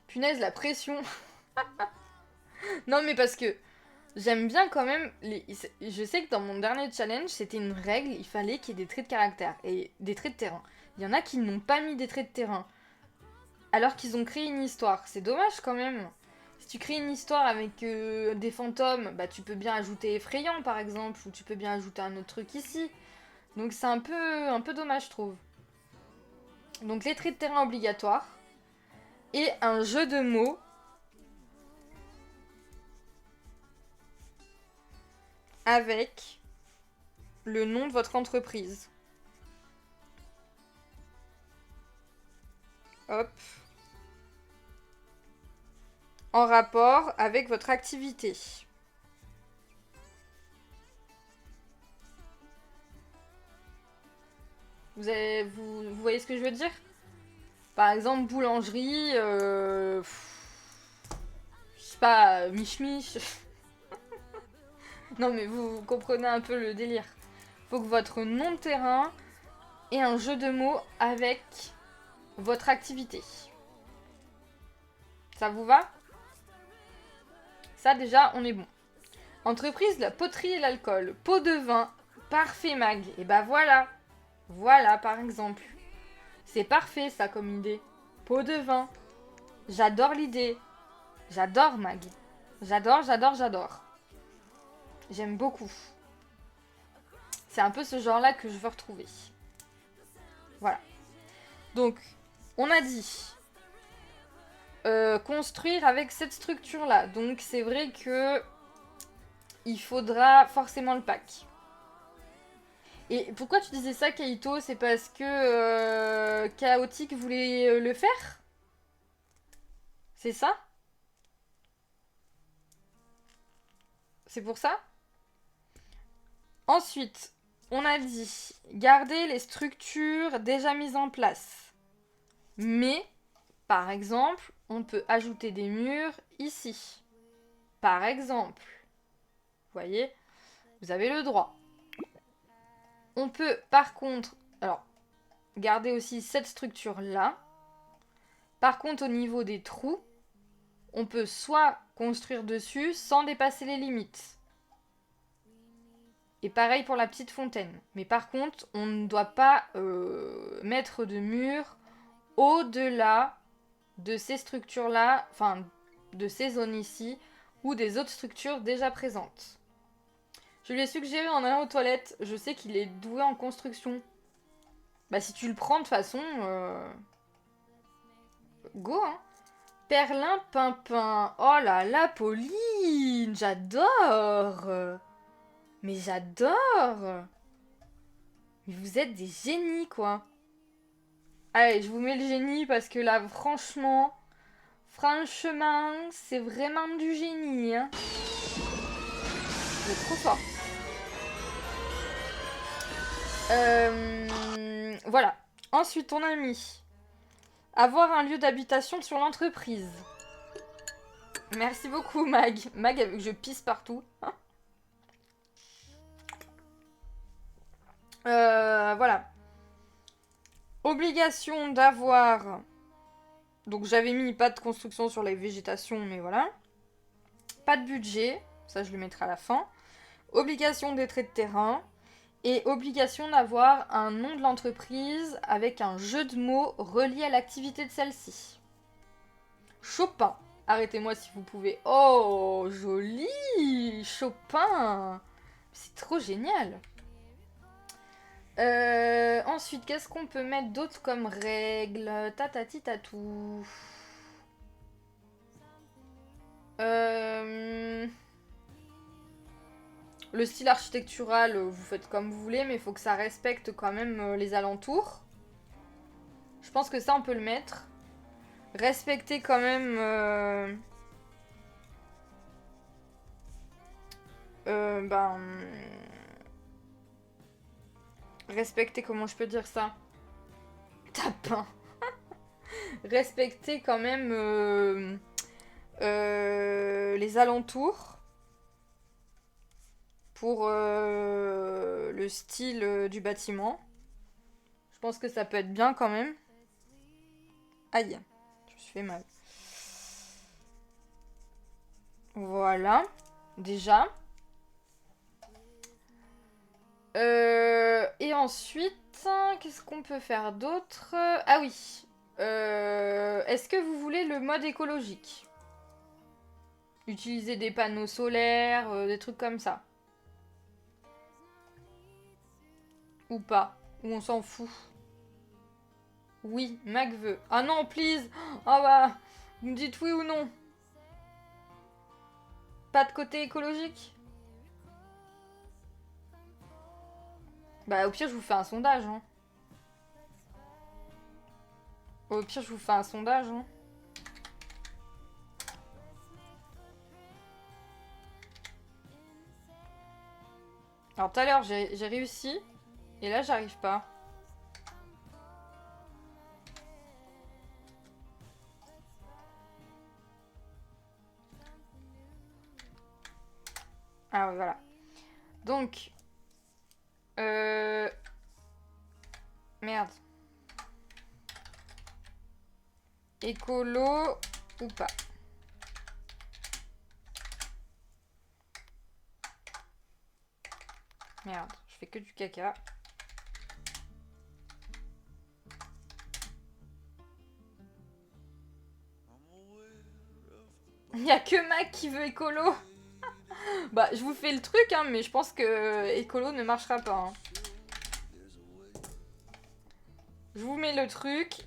Punaise, la pression. Non, mais parce que j'aime bien quand même. Je sais que dans mon dernier challenge, c'était une règle. Il fallait qu'il y ait des traits de caractère et des traits de terrain. Il y en a qui n'ont pas mis des traits de terrain. Alors qu'ils ont créé une histoire. C'est dommage quand même. Si tu crées une histoire avec des fantômes, bah tu peux bien ajouter effrayant par exemple, ou tu peux bien ajouter un autre truc ici. Donc c'est un peu dommage je trouve. Donc les traits de terrain obligatoires. Et un jeu de mots avec le nom de votre entreprise. Hop. En rapport avec votre activité. Vous voyez ce que je veux dire? Par exemple, boulangerie, je sais pas, mich-mich. Non mais vous comprenez un peu le délire. Faut que votre nom de terrain ait un jeu de mots avec votre activité. Ça vous va? Ça déjà, on est bon. Entreprise, la poterie et l'alcool. Pot de vin. Parfait, Mag. Et bah voilà. Voilà, par exemple. C'est parfait, ça, comme idée. Pot de vin. J'adore l'idée. J'adore, Mag. J'adore, j'adore, j'adore. J'aime beaucoup. C'est un peu ce genre-là que je veux retrouver. Voilà. Donc, on a dit construire avec cette structure-là. Donc, c'est vrai que il faudra forcément le pack. Et pourquoi tu disais ça, Kaito? C'est parce que Chaotique voulait le faire? C'est ça? C'est pour ça? Ensuite, on a dit garder les structures déjà mises en place. Mais, par exemple, on peut ajouter des murs ici. Par exemple. Vous voyez? Vous avez le droit. On peut, par contre, alors, garder aussi cette structure-là. Par contre, au niveau des trous, on peut soit construire dessus sans dépasser les limites. Et pareil pour la petite fontaine. Mais par contre, on ne doit pas mettre de mur au-delà de ces structures-là, enfin de ces zones ici, ou des autres structures déjà présentes. Je lui ai suggéré en allant aux toilettes, je sais qu'il est doué en construction. Bah si tu le prends de toute façon, go hein. Perlin Pimpin, oh là là, Pauline, j'adore. Mais j'adore. Mais vous êtes des génies quoi. Allez, je vous mets le génie parce que là, franchement, c'est vraiment du génie. Hein. Vous êtes trop fort. Voilà. Ensuite, on a mis avoir un lieu d'habitation sur l'entreprise. Merci beaucoup, Mag. Mag, avec que je pisse partout. Voilà. Obligation d'avoir Donc j'avais mis pas de construction sur la végétation, mais voilà. Pas de budget, ça je le mettrai à la fin. Obligation des traits de terrain. Et obligation d'avoir un nom de l'entreprise avec un jeu de mots relié à l'activité de celle-ci. Chopin. Arrêtez-moi si vous pouvez. Oh, joli Chopin. C'est trop génial. Ensuite, qu'est-ce qu'on peut mettre d'autre comme règle? Tatati tatou. Le style architectural, vous faites comme vous voulez, mais il faut que ça respecte quand même les alentours. Je pense que ça, on peut le mettre. Respecter quand même... Respecter, comment je peux dire ça? Tapin. Respecter quand même les alentours pour le style du bâtiment. Je pense que ça peut être bien quand même. Aïe, je me suis fait mal. Voilà, déjà. Et ensuite, qu'est-ce qu'on peut faire d'autre? Ah oui. Est-ce que vous voulez le mode écologique? Utiliser des panneaux solaires, des trucs comme ça. Ou pas? Ou on s'en fout? Oui, Mac veut. Ah non, please! Ah bah, vous me dites oui ou non? Pas de côté écologique? Bah au pire, je vous fais un sondage, hein. Au pire, je vous fais un sondage, hein. Alors tout à l'heure, j'ai réussi. Et là, j'arrive pas. Ah ouais, voilà. Donc... Merde. Écolo ou pas? Merde, je fais que du caca. Il y a que Mac qui veut écolo. Bah, je vous fais le truc, hein, mais je pense que écolo ne marchera pas. Hein. Je vous mets le truc.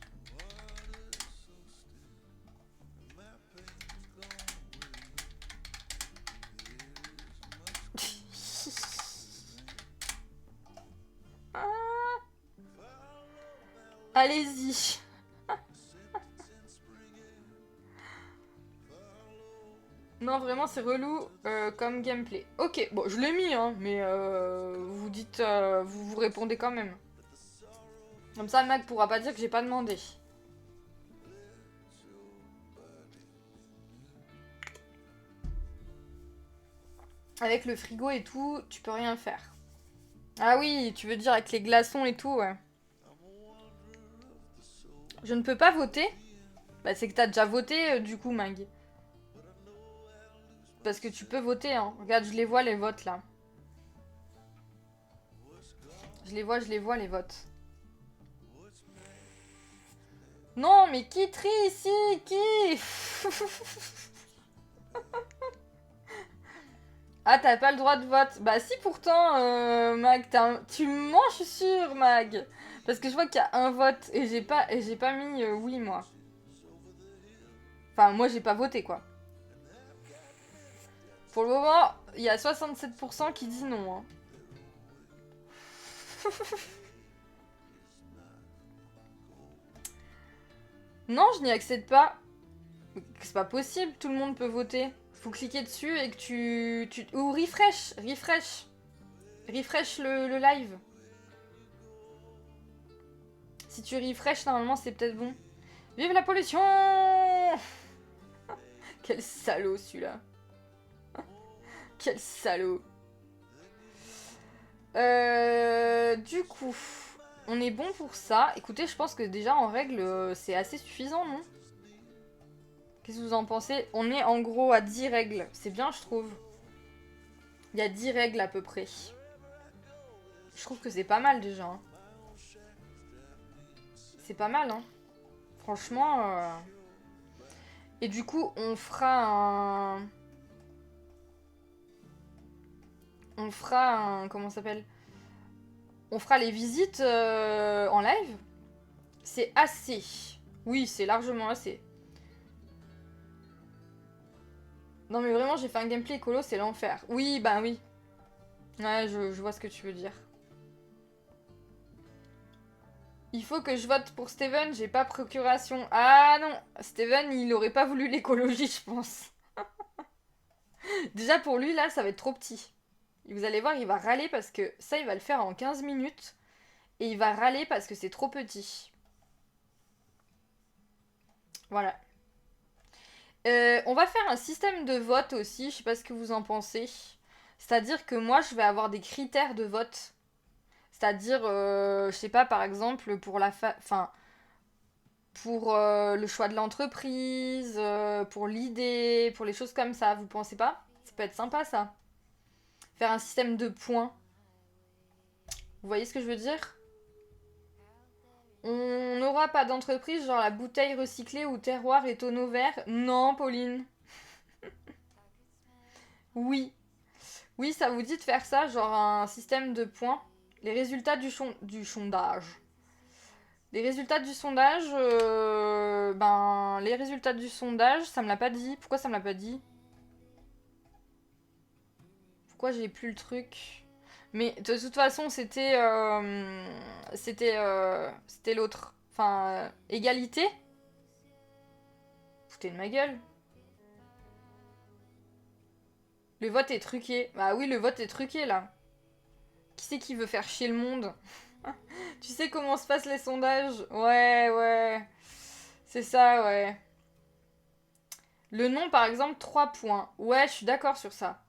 Allez-y. Non, vraiment, c'est relou comme gameplay. Ok, bon, je l'ai mis, hein, mais vous dites, vous répondez quand même. Comme ça, le mec pourra pas dire que j'ai pas demandé. Avec le frigo et tout, tu peux rien faire. Ah oui, tu veux dire avec les glaçons et tout, ouais. Je ne peux pas voter? Bah c'est que t'as déjà voté du coup, Mag. Parce que tu peux voter, hein. Regarde, je les vois les votes là. Je les vois les votes. Non, mais qui trie ici? Qui? Ah, t'as pas le droit de vote. Bah si pourtant, Mag, tu me mens, je suis sûre, Mag. Parce que je vois qu'il y a un vote et j'ai pas mis oui, moi. Enfin, moi, j'ai pas voté, quoi. Pour le moment, il y a 67% qui dit non. Hein. Non, je n'y accède pas. C'est pas possible, tout le monde peut voter. Faut cliquer dessus et que tu... Ou refresh. Refresh le live. Si tu refresh, normalement, c'est peut-être bon. Vive la pollution! Quel salaud, celui-là. Quel salaud. Du coup, on est bon pour ça. Écoutez, je pense que déjà, en règle, c'est assez suffisant, non? Qu'est-ce que vous en pensez? On est en gros à 10 règles. C'est bien, je trouve. Il y a 10 règles à peu près. Je trouve que c'est pas mal déjà. Hein. C'est pas mal, hein. Franchement. Et du coup, on fera un... On fera un... Comment ça s'appelle? On fera les visites en live. C'est assez. Oui, c'est largement assez. Non mais vraiment, j'ai fait un gameplay écolo, c'est l'enfer. Oui, bah oui. Ouais, je vois ce que tu veux dire. Il faut que je vote pour Steven, j'ai pas procuration. Ah non, Steven, il aurait pas voulu l'écologie, je pense. Déjà pour lui, là, ça va être trop petit. Et vous allez voir, il va râler parce que ça, il va le faire en 15 minutes. Et il va râler parce que c'est trop petit. Voilà. On va faire un système de vote aussi, je sais pas ce que vous en pensez. C'est-à-dire que moi, je vais avoir des critères de vote. C'est-à-dire, je sais pas, par exemple, pour enfin, pour le choix de l'entreprise, pour l'idée, pour les choses comme ça. Vous pensez pas? Ça peut être sympa, ça. Faire un système de points. Vous voyez ce que je veux dire? On n'aura pas d'entreprise genre la bouteille recyclée ou terroir et tonneau vert. Non, Pauline. Oui. Oui, ça vous dit de faire ça, genre un système de points. Les résultats du sondage. Les résultats du sondage, ben, les résultats du sondage, ça me l'a pas dit. Pourquoi ça me l'a pas dit? Pourquoi j'ai plus le truc? Mais de toute façon, c'était l'autre. Enfin, égalité? Foutez de ma gueule. Le vote est truqué. Bah oui, le vote est truqué là. Qui c'est qui veut faire chier le monde? Tu sais comment se passent les sondages? Ouais, ouais. C'est ça, ouais. Le nom, par exemple, 3 points. Ouais, je suis d'accord sur ça.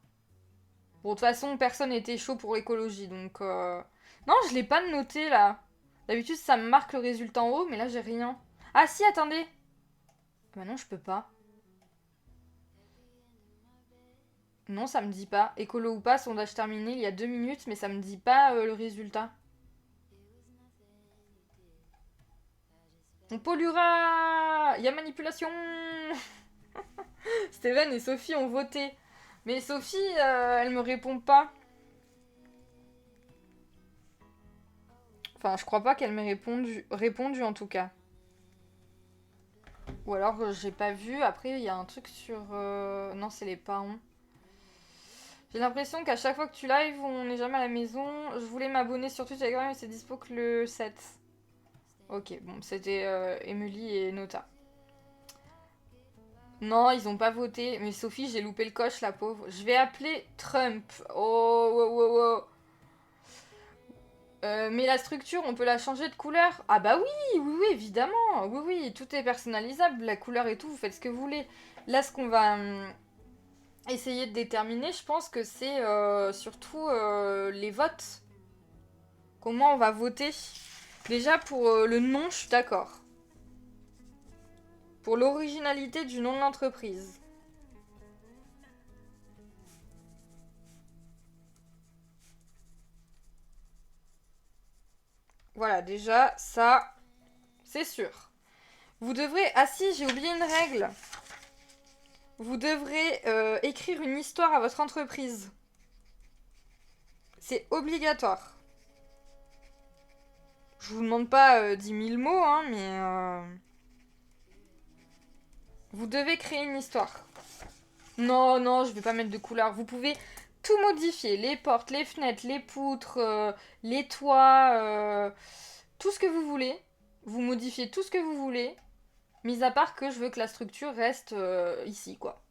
Bon, de toute façon, personne n'était chaud pour l'écologie, donc... Non, je l'ai pas noté, là. D'habitude, ça me marque le résultat en haut, mais là, j'ai rien. Ah si, attendez. Bah non, je peux pas. Non, ça me dit pas. Écolo ou pas, sondage terminé il y a 2 minutes, mais ça me dit pas le résultat. On polluera. Il y a manipulation. Steven et Sophie ont voté. Mais Sophie, elle me répond pas. Enfin, je crois pas qu'elle m'ait répondu en tout cas. Ou alors j'ai pas vu. Après, il y a un truc sur. Non, c'est les parents. J'ai l'impression qu'à chaque fois que tu live, on n'est jamais à la maison. Je voulais m'abonner sur Twitch avec moi, mais c'est dispo que le 7. Ok, bon, c'était Emily et Nota. Non, ils ont pas voté. Mais Sophie, j'ai loupé le coche, la pauvre. Je vais appeler Trump. Oh, oh, oh, oh. Mais la structure, on peut la changer de couleur. Ah bah oui, oui, oui, évidemment. Oui, oui, tout est personnalisable. La couleur et tout, vous faites ce que vous voulez. Là, ce qu'on va essayer de déterminer, je pense que c'est surtout les votes. Comment on va voter. Déjà, pour le nom, je suis d'accord. Pour l'originalité du nom de l'entreprise. Voilà, déjà, ça, c'est sûr. Vous devrez... Ah si, j'ai oublié une règle. Vous devrez écrire une histoire à votre entreprise. C'est obligatoire. Je vous demande pas 10 000 mots, hein, mais... Vous devez créer une histoire. Non, non, je vais pas mettre de couleur. Vous pouvez tout modifier. Les portes, les fenêtres, les poutres, les toits, tout ce que vous voulez. Vous modifiez tout ce que vous voulez. Mis à part que je veux que la structure reste ici, quoi.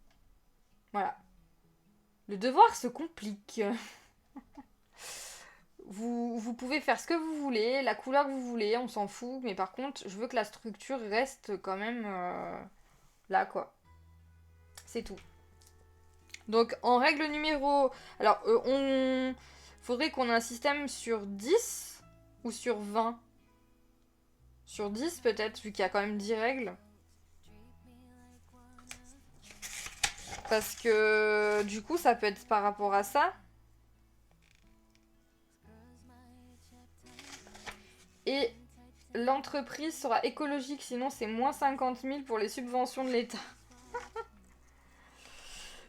Voilà. Le devoir se complique. Vous pouvez faire ce que vous voulez, la couleur que vous voulez, on s'en fout. Mais par contre, je veux que la structure reste quand même là, quoi. C'est tout. Donc, en règle numéro... Alors, on... Faudrait qu'on ait un système sur 10 ou sur 20. Sur 10 peut-être, vu qu'il y a quand même 10 règles. Parce que du coup, ça peut être par rapport à ça. Et l'entreprise sera écologique, sinon c'est moins 50 000 pour les subventions de l'État.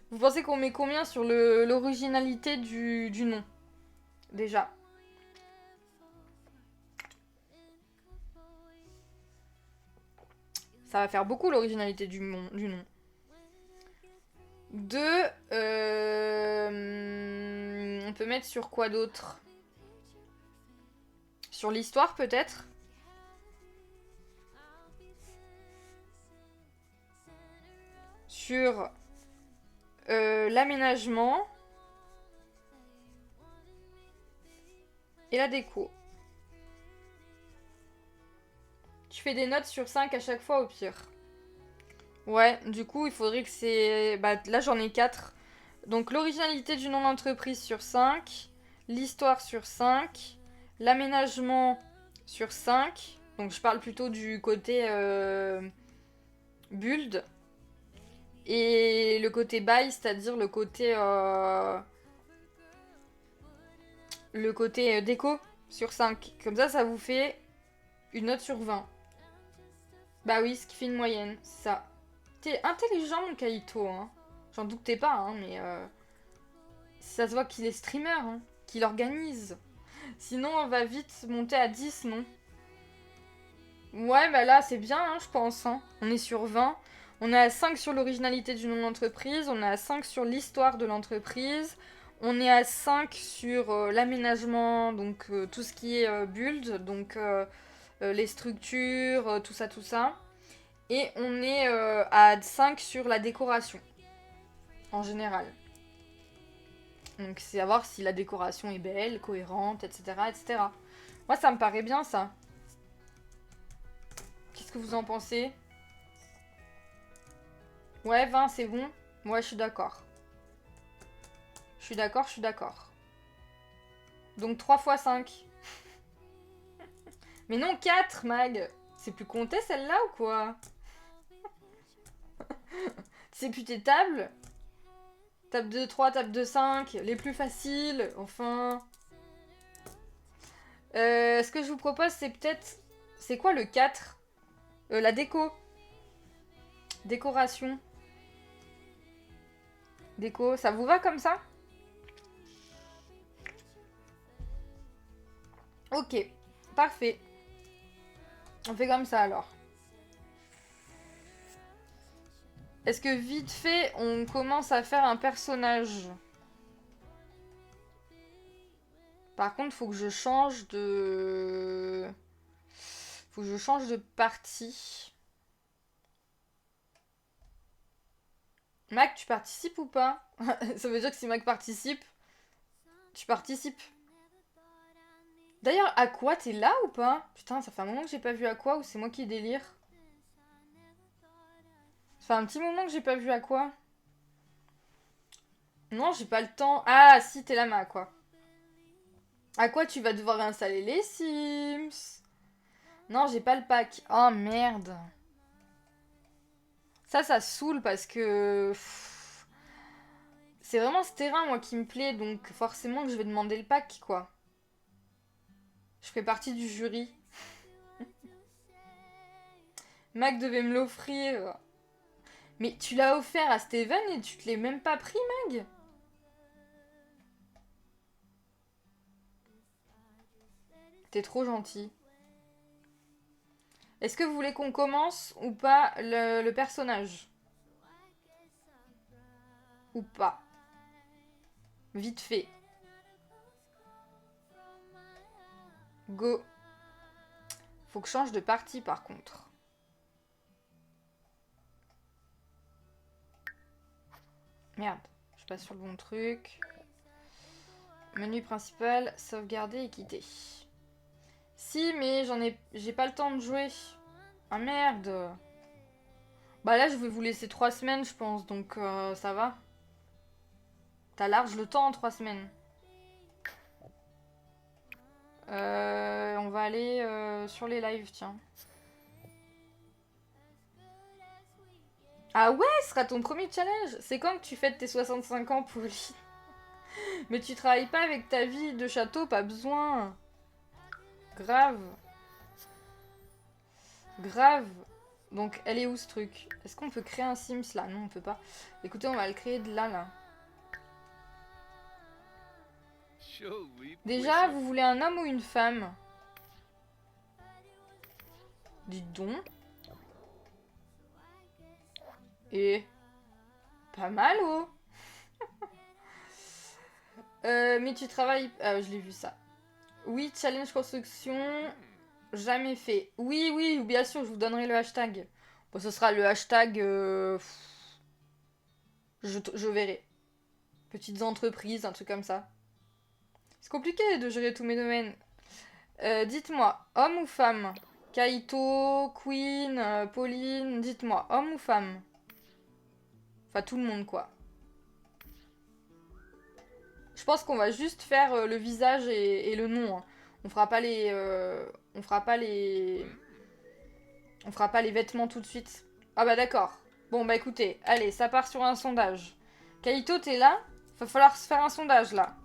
Vous pensez qu'on met combien sur l'originalité du nom? Déjà. Ça va faire beaucoup l'originalité du nom. Deux, on peut mettre sur quoi d'autre? Sur l'histoire peut-être? Sur l'aménagement et la déco. Tu fais des notes sur 5 à chaque fois au pire. Ouais, du coup, il faudrait que c'est... Bah, là, j'en ai 4. Donc, l'originalité du nom d'entreprise sur 5. L'histoire sur 5. L'aménagement sur 5. Donc, je parle plutôt du côté build. Et le côté buy, c'est-à-dire le côté... déco sur 5. Comme ça vous fait une note sur 20. Bah oui, ce qui fait une moyenne, c'est ça. T'es intelligent, mon Kaito, hein. J'en doutais pas, hein, mais ça se voit qu'il est streamer, hein, qu'il organise. Sinon, on va vite monter à 10, non? Ouais, bah là, c'est bien, hein, je pense. Hein. On est sur 20. On est à 5 sur l'originalité du nom de l'entreprise. On est à 5 sur l'histoire de l'entreprise. On est à 5 sur l'aménagement, donc tout ce qui est build, donc les structures, tout ça, tout ça. Et on est à 5 sur la décoration, en général. Donc c'est à voir si la décoration est belle, cohérente, etc. etc. Moi, ça me paraît bien, ça. Qu'est-ce que vous en pensez? Ouais, 20, c'est bon. Ouais, je suis d'accord. Je suis d'accord, je suis d'accord. Donc 3 fois 5. Mais non, 4, Mag. C'est plus compté celle-là ou quoi? C'est plus tes tables? Table de 3, table de 5, les plus faciles, enfin. Ce que je vous propose, c'est peut-être... C'est quoi le 4? La déco. Décoration. Déco, ça vous va comme ça? Ok, parfait. On fait comme ça alors. Est-ce que vite fait, on commence à faire un personnage? Par contre, faut que je change de... Faut que je change de partie. Mac, tu participes ou pas? Ça veut dire que si Mac participe, tu participes. D'ailleurs, Aqua, t'es là ou pas? Putain, ça fait un moment que j'ai pas vu Aqua ou c'est moi qui délire? Ça fait un petit moment que j'ai pas vu Aqua. Non, j'ai pas le temps. Ah, si, t'es là, ma Aqua. Aqua, tu vas devoir installer les Sims. Non, j'ai pas le pack. Oh, merde. Ça saoule parce que... C'est vraiment ce terrain, moi, qui me plaît, donc forcément que je vais demander le pack, quoi. Je fais partie du jury. Mac devait me l'offrir. Mais tu l'as offert à Steven et tu te l'es même pas pris, Mag? T'es trop gentil. Est-ce que vous voulez qu'on commence ou pas le personnage? Ou pas? Vite fait. Go. Faut que je change de partie par contre. Merde, je passe sur le bon truc. Menu principal, sauvegarder et quitter. Si, mais j'ai pas le temps de jouer. Ah merde. Bah là, je vais vous laisser 3 semaines, je pense, donc ça va. T'as large le temps en 3 semaines. On va aller sur les lives, tiens. Ah ouais, ce sera ton premier challenge. C'est quand que tu fêtes tes 65 ans, Pauline? Mais tu travailles pas avec ta vie de château, pas besoin. Grave. Grave. Donc, elle est où ce truc? Est-ce qu'on peut créer un Sims là? Non, on peut pas. Écoutez, on va le créer de là, là. Déjà, vous voulez un homme ou une femme? Dites donc. Et... Pas mal, oh. Mais tu travailles... Ah, je l'ai vu ça. Oui, challenge construction... Jamais fait. Oui, oui, bien sûr, je vous donnerai le hashtag. Bon, ce sera le hashtag... Je verrai. Petites entreprises, un truc comme ça. C'est compliqué de gérer tous mes domaines. Dites-moi, homme ou femme? Kaito, Queen, Pauline, dites-moi, homme ou femme? Enfin, tout le monde, quoi. Je pense qu'on va juste faire le visage et le nom. Hein. On fera pas les... on fera pas les... On fera pas les vêtements tout de suite. Ah bah d'accord. Bon bah écoutez, allez, ça part sur un sondage. Kaito, t'es là? Va falloir se faire un sondage, là.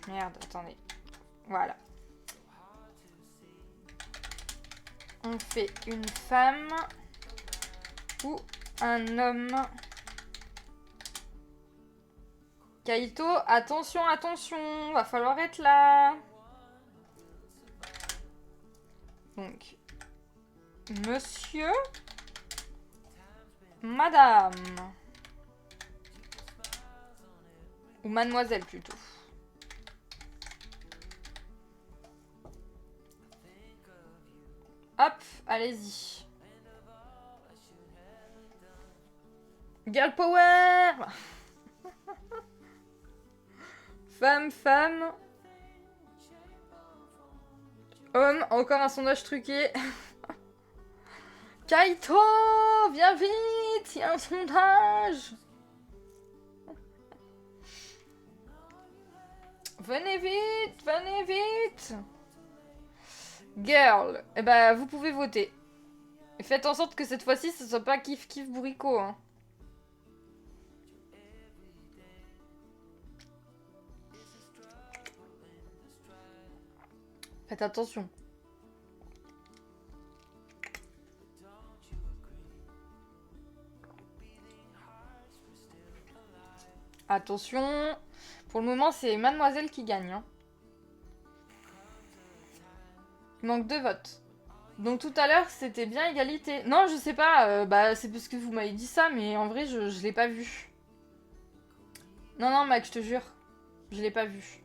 Merde, attendez. Voilà. On fait une femme ou un homme. Kaito, attention, attention, va falloir être là. Donc, monsieur, madame. Ou mademoiselle plutôt. Hop, allez-y. Girl power. Femme, femme. Homme, encore un sondage truqué. Kaito, viens vite, il y a un sondage. Venez vite, venez vite. Girl, eh ben vous pouvez voter. Et faites en sorte que cette fois-ci ce soit pas kiff kiff bourricot. Hein. Faites attention. Attention. Pour le moment, c'est Mademoiselle qui gagne. Hein. Il manque 2 votes. Donc tout à l'heure, c'était bien égalité. Non, je sais pas. Bah, c'est parce que vous m'avez dit ça, mais en vrai, je l'ai pas vu. Non, non, Mac, je te jure. Je l'ai pas vu.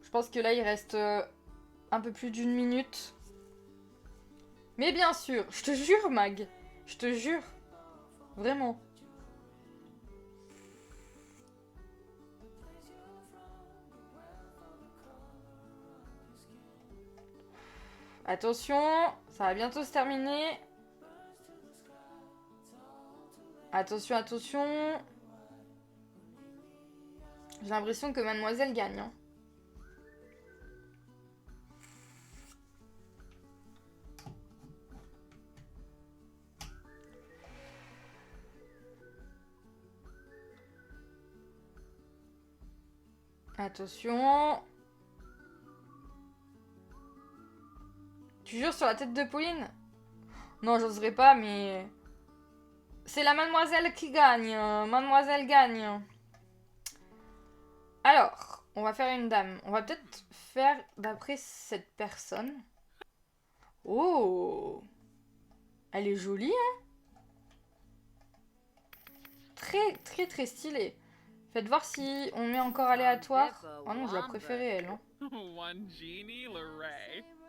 Je pense que là, il reste un peu plus d'1 minute. Mais bien sûr, je te jure, Mag. Je te jure. Vraiment. Attention, ça va bientôt se terminer. Attention, attention. J'ai l'impression que Mademoiselle gagne. Hein. Attention. Tu jures sur la tête de Pauline? Non, j'oserais pas, mais... C'est la mademoiselle qui gagne. Mademoiselle gagne. Alors, on va faire une dame. On va peut-être faire d'après cette personne. Oh! Elle est jolie, hein? Très, très, très stylée. Faites voir si on met encore aléatoire. Oh non, je la préférais, elle. Hein.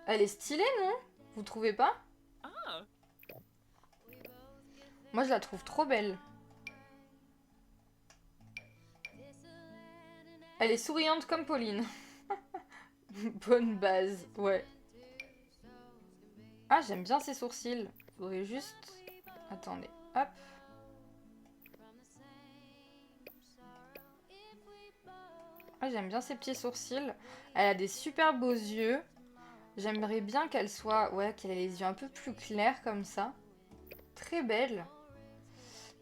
Elle est stylée, non? Vous trouvez pas? Moi, je la trouve trop belle. Elle est souriante comme Pauline. Bonne base, ouais. Ah, j'aime bien ses sourcils. Faudrait juste... Attendez, hop. Ah, j'aime bien ses petits sourcils. Elle a des super beaux yeux. J'aimerais bien qu'elle soit... Ouais, qu'elle ait les yeux un peu plus clairs comme ça. Très belle.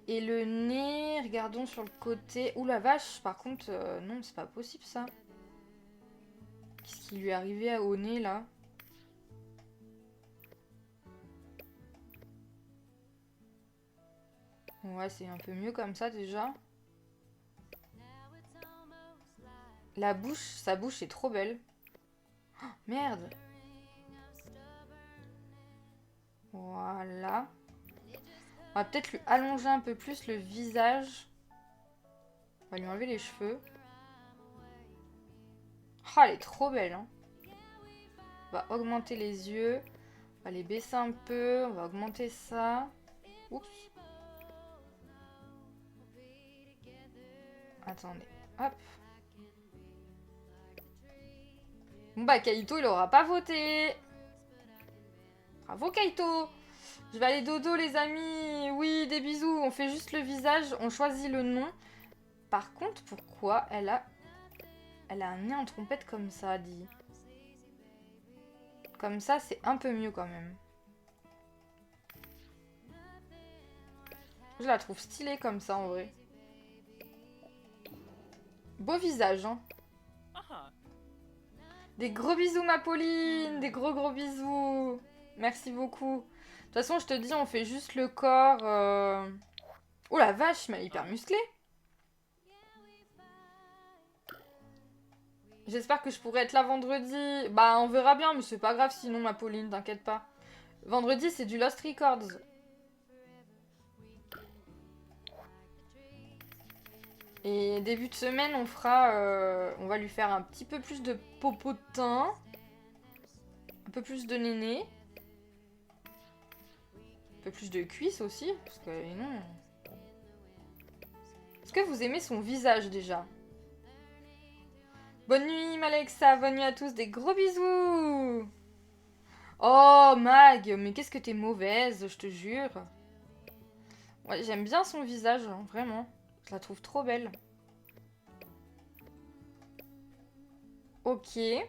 Et le nez, regardons sur le côté. Ouh la vache, par contre, non, c'est pas possible ça. Qu'est-ce qui lui est arrivé au nez là? Ouais, c'est un peu mieux comme ça déjà. La bouche, sa bouche est trop belle. Oh, merde. Voilà. On va peut-être lui allonger un peu plus le visage. On va lui enlever les cheveux. Oh, elle est trop belle, hein. On va augmenter les yeux. On va les baisser un peu. On va augmenter ça. Oups. Attendez. Hop. Bon bah Kaito il aura pas voté. Bravo Kaito. Je vais aller dodo les amis. Oui, des bisous. On fait juste le visage. On choisit le nom. Par contre, pourquoi elle a un nez en trompette comme ça, dit. Comme ça, c'est un peu mieux quand même. Je la trouve stylée comme ça en vrai. Beau visage, hein. Des gros bisous ma Pauline. Des gros bisous. Merci beaucoup. De toute façon, je te dis, on fait juste le corps. Oh la vache, mais elle est hyper musclée. J'espère que je pourrai être là vendredi. Bah, on verra bien, mais c'est pas grave sinon, ma Pauline, t'inquiète pas. Vendredi, c'est du Lost Records. Et début de semaine, on fera... on va lui faire un petit peu plus de popotin. Un peu plus de néné. Un peu plus de cuisses aussi, parce que non... Est-ce que vous aimez son visage déjà? Bonne nuit Malexa, bonne nuit à tous, des gros bisous. Oh Mag, mais qu'est-ce que t'es mauvaise, je te jure. Ouais, j'aime bien son visage, hein, vraiment. Je la trouve trop belle. Ok. Et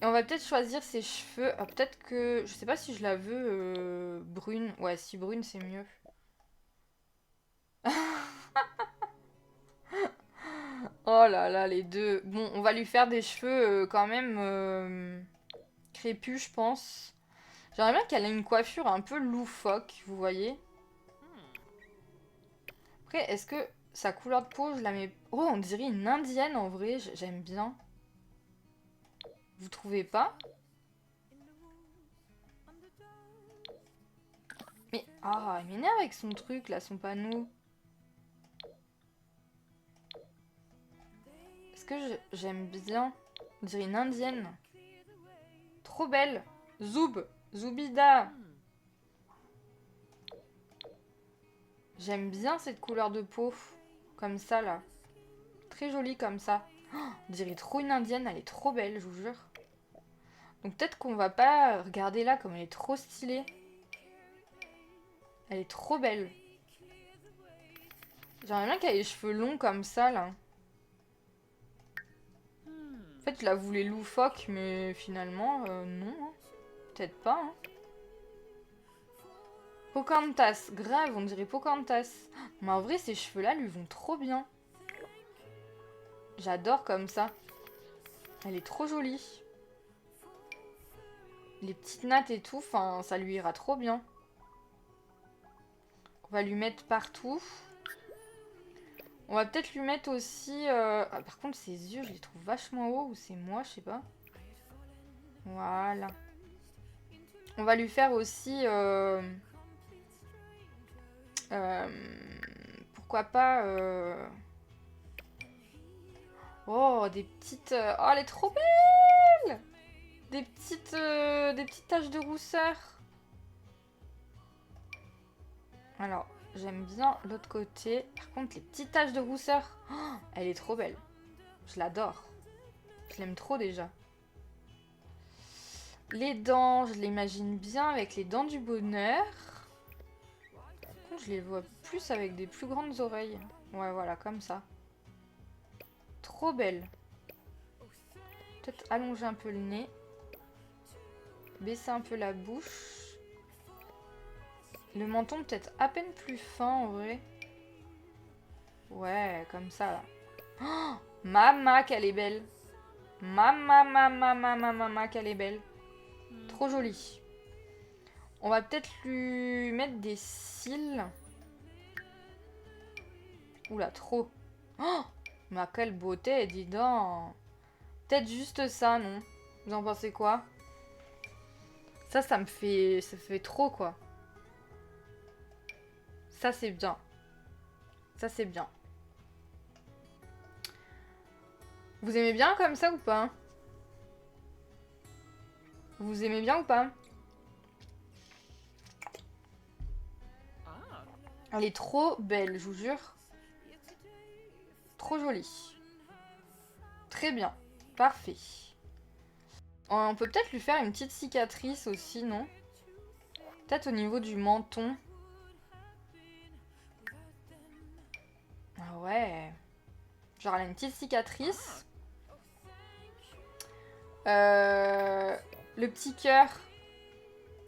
on va peut-être choisir ses cheveux. Ah, peut-être que... Je sais pas si je la veux brune. Ouais, si brune, c'est mieux. Oh là là, les deux. Bon, on va lui faire des cheveux quand même crépus, je pense. J'aimerais bien qu'elle ait une coiffure un peu loufoque, vous voyez. Après, est-ce que sa couleur de peau, je la mets... Oh, on dirait une indienne en vrai, j'aime bien. Vous trouvez pas? Mais... Ah, elle m'énerve avec son truc, là, son panneau. Est-ce que j'aime bien? On dirait une indienne. Trop belle. Zoub. Zoubida. J'aime bien cette couleur de peau. Comme ça, là. Très jolie comme ça. Oh, on dirait trop une indienne, elle est trop belle, je vous jure. Donc peut-être qu'on va pas regarder là comme elle est trop stylée. Elle est trop belle. J'aimerais bien qu'elle ait les cheveux longs comme ça, là. En fait, je la voulais loufoque, mais finalement, non. Hein. Peut-être pas. Hein. Pocahontas, grave, on dirait Pocahontas. Mais en vrai, ces cheveux-là lui vont trop bien. J'adore comme ça. Elle est trop jolie. Les petites nattes et tout, enfin, ça lui ira trop bien. On va lui mettre partout. On va peut-être lui mettre aussi... Ah, par contre, ses yeux, je les trouve vachement hauts. Ou c'est moi, je sais pas. Voilà. On va lui faire aussi... pourquoi pas... Oh, des petites... Oh, elle est trop belle. Des petites taches de rousseur. Alors, j'aime bien l'autre côté. Par contre, les petites taches de rousseur, oh, elle est trop belle. Je l'adore. Je l'aime trop déjà. Les dents, je l'imagine bien avec les dents du bonheur. Par contre, je les vois plus avec des plus grandes oreilles. Ouais, voilà, comme ça. Trop belle. peut-être allonger un peu le nez. Baisser un peu la bouche. Le menton peut-être à peine plus fin en vrai. Ouais, comme ça là. Oh, mama qu'elle est belle. Mama qu'elle est belle. Trop jolie. On va peut-être lui mettre des cils. Oula, trop. Oh, mais quelle beauté, dis donc. Peut-être juste ça, non? Vous en pensez quoi? Ça me fait... Ça fait trop, quoi. Ça, c'est bien. Ça, c'est bien. Vous aimez bien comme ça ou pas? Vous aimez bien ou pas? Elle est trop belle, je vous jure. Trop jolie. Très bien. Parfait. On peut peut-être lui faire une petite cicatrice aussi, non? Peut-être au niveau du menton. Ah ouais. Genre elle a une petite cicatrice. Le petit cœur.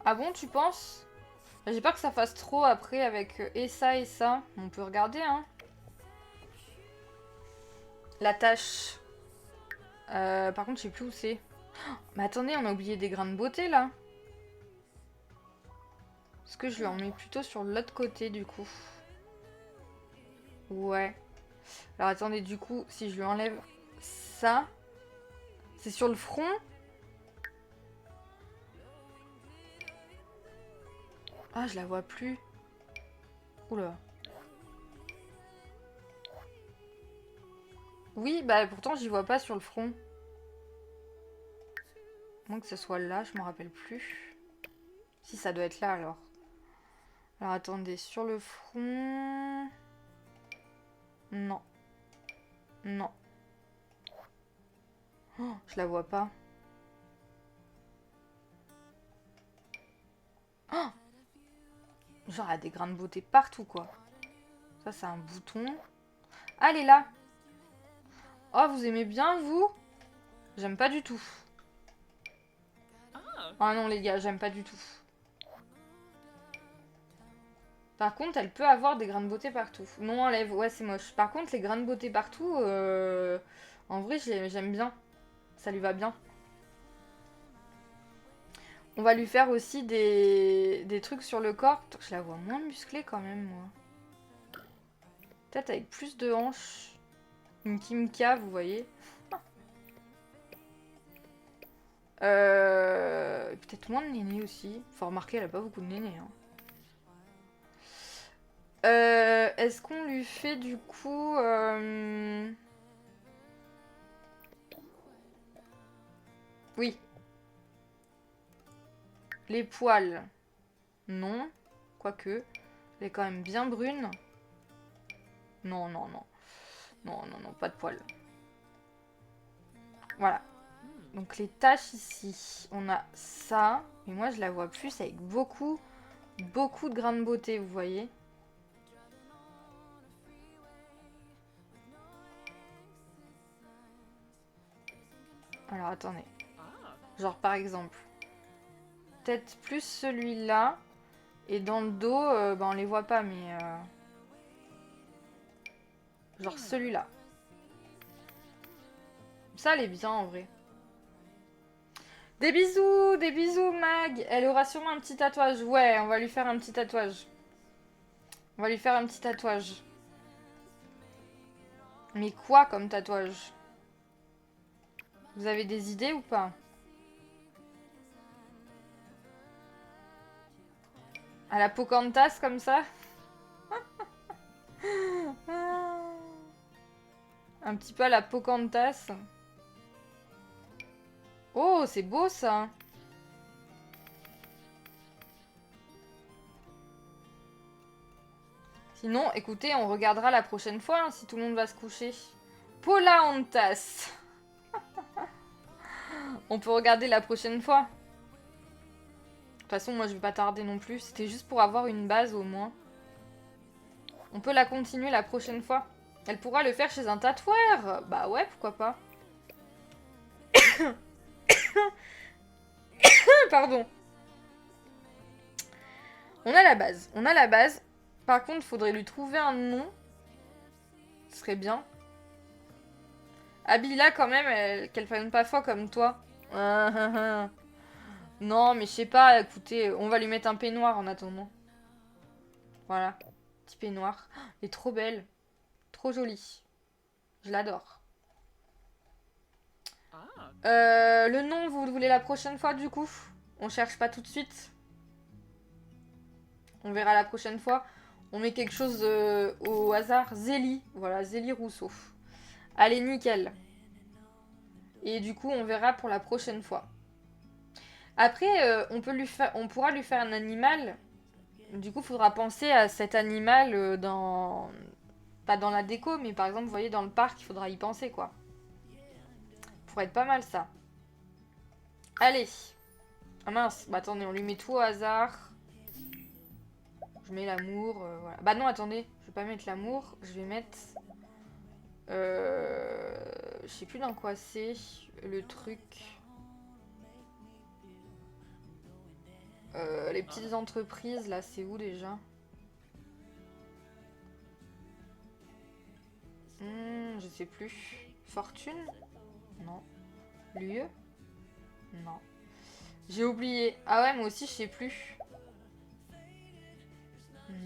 Ah bon, tu penses? J'ai peur que ça fasse trop après avec et ça et ça. On peut regarder, hein. La tache. Par contre, je sais plus où c'est. Oh, mais attendez, on a oublié des grains de beauté, là. Est-ce que je lui en mets plutôt sur l'autre côté, du coup? Ouais. Alors, attendez, du coup, si je lui enlève ça... C'est sur le front? Ah, je la vois plus. Oula. Oui, bah pourtant, j'y vois pas sur le front. Moins que ce soit là, je m'en rappelle plus. Si, ça doit être là, alors. Alors, attendez, sur le front... Non. Non. Oh, je la vois pas. Oh, genre, elle a des grains de beauté partout, quoi. Ça, c'est un bouton. Ah, elle est là. Oh, vous aimez bien, vous? J'aime pas du tout. Ah non, les gars, j'aime pas du tout. Par contre, elle peut avoir des grains de beauté partout. Non, enlève. Ouais, c'est moche. Par contre, les grains de beauté partout, en vrai, j'aime bien. Ça lui va bien. On va lui faire aussi des trucs sur le corps. Je la vois moins musclée quand même, moi. Peut-être avec plus de hanches. Une Kimka, vous voyez. Peut-être moins de néné aussi. Faut remarquer, elle a pas beaucoup de néné. Hein. Est-ce qu'on lui fait du coup... Oui. Les poils. Non. Quoique. Elle est quand même bien brune. Non, non, non. Non, non, non, pas de poils. Voilà. Donc les taches ici. On a ça. Mais moi, je la vois plus avec beaucoup de grains de beauté, vous voyez. Alors, attendez. Genre, par exemple. Peut-être plus celui-là. Et dans le dos, bah, on les voit pas, mais... Genre celui-là. Ça, elle est bien, en vrai. Des bisous, Mag. Elle aura sûrement un petit tatouage. Ouais, on va lui faire un petit tatouage. On va lui faire un petit tatouage. Mais quoi comme tatouage? Vous avez des idées ou pas? À la Pocahontas comme ça? Un petit peu à la Pocahontas. Oh, c'est beau ça. Sinon, écoutez, on regardera la prochaine fois hein, si tout le monde va se coucher. Pocahontas. On peut regarder la prochaine fois. De toute façon, moi je vais pas tarder non plus. C'était juste pour avoir une base au moins. On peut la continuer la prochaine fois. Elle pourra le faire chez un tatoueur. Bah ouais, pourquoi pas. Pardon. On a la base. On a la base. Par contre, faudrait lui trouver un nom. Ce serait bien. Abila, quand même, qu'elle prenne pas foi comme toi. Non, mais je sais pas, écoutez, on va lui mettre un peignoir en attendant. Voilà. Petit peignoir. Oh, elle est trop belle. Trop jolie. Je l'adore. Le nom, vous le voulez la prochaine fois, du coup? On cherche pas tout de suite. On verra la prochaine fois. On met quelque chose au hasard. Zélie. Voilà, Zélie Rousseau. Allez, nickel. Et du coup, on verra pour la prochaine fois. Après, on pourra lui faire un animal. Du coup, il faudra penser à cet animal dans... Pas dans la déco, mais par exemple, vous voyez, dans le parc, il faudra y penser, quoi. Pourrait être pas mal, ça. Allez. Ah mince, bah attendez, on lui met tout au hasard. Je mets l'amour, voilà. Bah non, attendez, je vais pas mettre l'amour, je vais mettre... Je sais plus dans quoi c'est, le truc... les petites entreprises, là, c'est où déjà? Je sais plus. Fortune? Non. Lieu? Non. J'ai oublié. Ah ouais, moi aussi, je sais plus.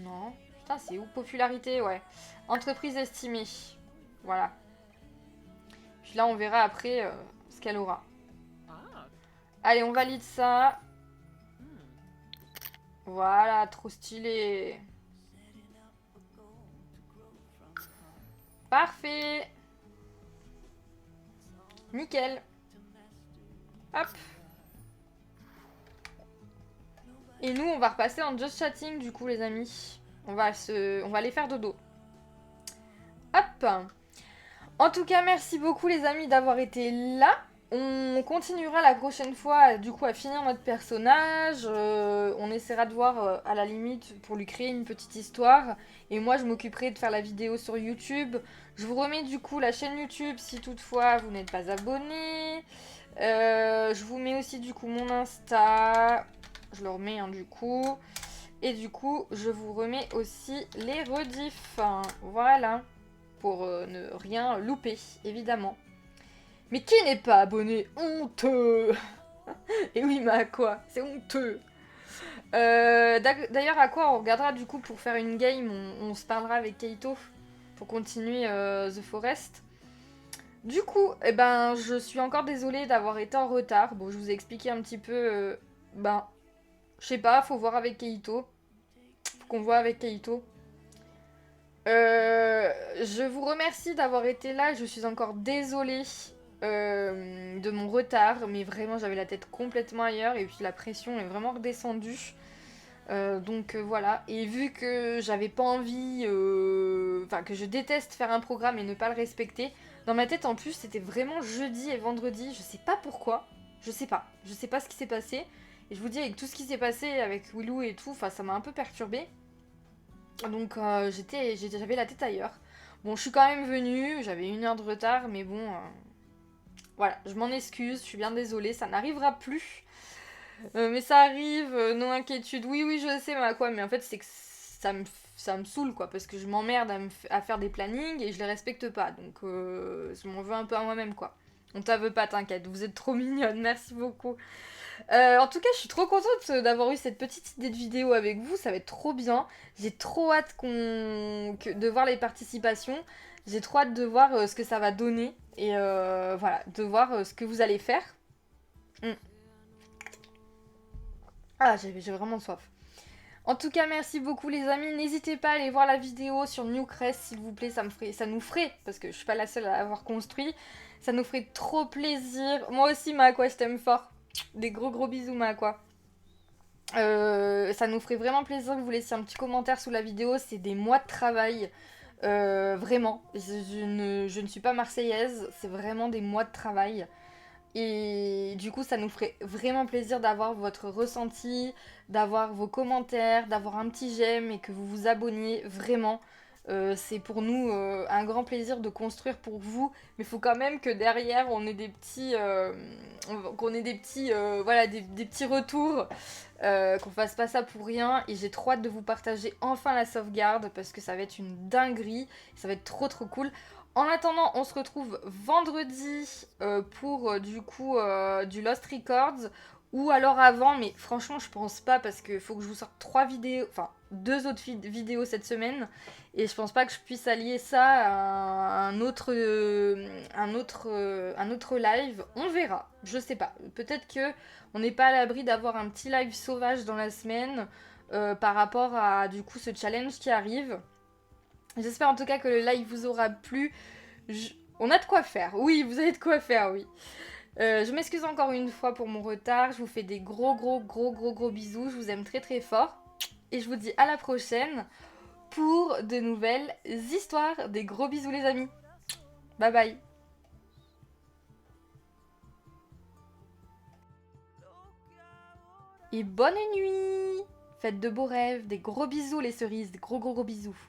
Non. Putain, c'est où? Popularité, ouais. Entreprise estimée. Voilà. Puis là, on verra après ce qu'elle aura. Allez, on valide ça. Voilà, trop stylé. Parfait. Nickel. Hop. Et nous, on va repasser en just chatting, du coup, les amis. On va aller faire dodo. Hop. En tout cas, merci beaucoup, les amis, d'avoir été là. On continuera la prochaine fois, du coup, à finir notre personnage. On essaiera de voir, à la limite, pour lui créer une petite histoire. Et moi, je m'occuperai de faire la vidéo sur YouTube. Je vous remets, du coup, la chaîne YouTube, si toutefois vous n'êtes pas abonné. Je vous mets aussi, du coup, mon Insta. Je le remets, hein, du coup. Et du coup, je vous remets aussi les rediffs. Voilà. Pour ne rien louper, évidemment. Mais qui n'est pas abonné? Honteux. Et oui, mais à quoi? C'est honteux. D'ailleurs, à quoi on regardera du coup pour faire une game? On se parlera avec Keito pour continuer The Forest. Du coup, eh ben, je suis encore désolée d'avoir été en retard. Bon, je vous ai expliqué un petit peu. Ben, je sais pas, faut voir avec Keito. Faut qu'on voit avec Keito. Je vous remercie d'avoir été là. Je suis encore désolée de mon retard, mais vraiment j'avais la tête complètement ailleurs et puis la pression est vraiment redescendue. Donc voilà, et vu que j'avais pas envie, enfin que je déteste faire un programme et ne pas le respecter, dans ma tête en plus c'était vraiment jeudi et vendredi, je sais pas pourquoi, je sais pas ce qui s'est passé. Et je vous dis, avec tout ce qui s'est passé avec Willou et tout, ça m'a un peu perturbée. Donc j'avais la tête ailleurs. Bon, je suis quand même venue, j'avais 1 heure de retard, mais bon, voilà, je m'en excuse, je suis bien désolée, ça n'arrivera plus. Mais ça arrive, non inquiétude. Oui, oui, je sais, mais quoi, mais en fait, c'est que ça me saoule, quoi, parce que je m'emmerde à faire des plannings et je les respecte pas. Donc, je m'en veux un peu à moi-même, quoi. On t'en veut pas, t'inquiète, vous êtes trop mignonne, merci beaucoup. En tout cas, je suis trop contente d'avoir eu cette petite idée de vidéo avec vous, ça va être trop bien. J'ai trop hâte de voir les participations. J'ai trop hâte de voir ce que ça va donner. Et voilà, de voir ce que vous allez faire. Ah, j'ai vraiment soif. En tout cas, merci beaucoup les amis. N'hésitez pas à aller voir la vidéo sur Newcrest, s'il vous plaît. Ça nous ferait, parce que je suis pas la seule à l'avoir construit, ça nous ferait trop plaisir. Moi aussi, Maakwa, je t'aime fort. Des gros bisous, Maakwa. Ça nous ferait vraiment plaisir que vous laissiez un petit commentaire sous la vidéo. C'est des mois de travail. Vraiment. Je ne suis pas marseillaise. C'est vraiment des mois de travail. Et du coup, ça nous ferait vraiment plaisir d'avoir votre ressenti, d'avoir vos commentaires, d'avoir un petit j'aime et que vous vous abonniez vraiment. C'est pour nous un grand plaisir de construire pour vous, mais il faut quand même que derrière on ait des petits, qu'on ait des petits, voilà, des petits retours, qu'on fasse pas ça pour rien. Et j'ai trop hâte de vous partager enfin la sauvegarde parce que ça va être une dinguerie, ça va être trop trop cool. En attendant, on se retrouve vendredi pour du coup du Lost Records. Ou alors avant, mais franchement je pense pas parce qu'il faut que je vous sorte 3 vidéos, enfin 2 autres vidéos cette semaine. Et je pense pas que je puisse allier ça à un autre live. On verra, je sais pas. Peut-être que on n'est pas à l'abri d'avoir un petit live sauvage dans la semaine par rapport à du coup ce challenge qui arrive. J'espère en tout cas que le live vous aura plu. On a de quoi faire, oui, vous avez de quoi faire, oui. Je m'excuse encore une fois pour mon retard. Je vous fais des gros bisous. Je vous aime très très fort. Et je vous dis à la prochaine pour de nouvelles histoires. Des gros bisous les amis. Bye bye. Et bonne nuit. Faites de beaux rêves. Des gros bisous les cerises. Des gros bisous.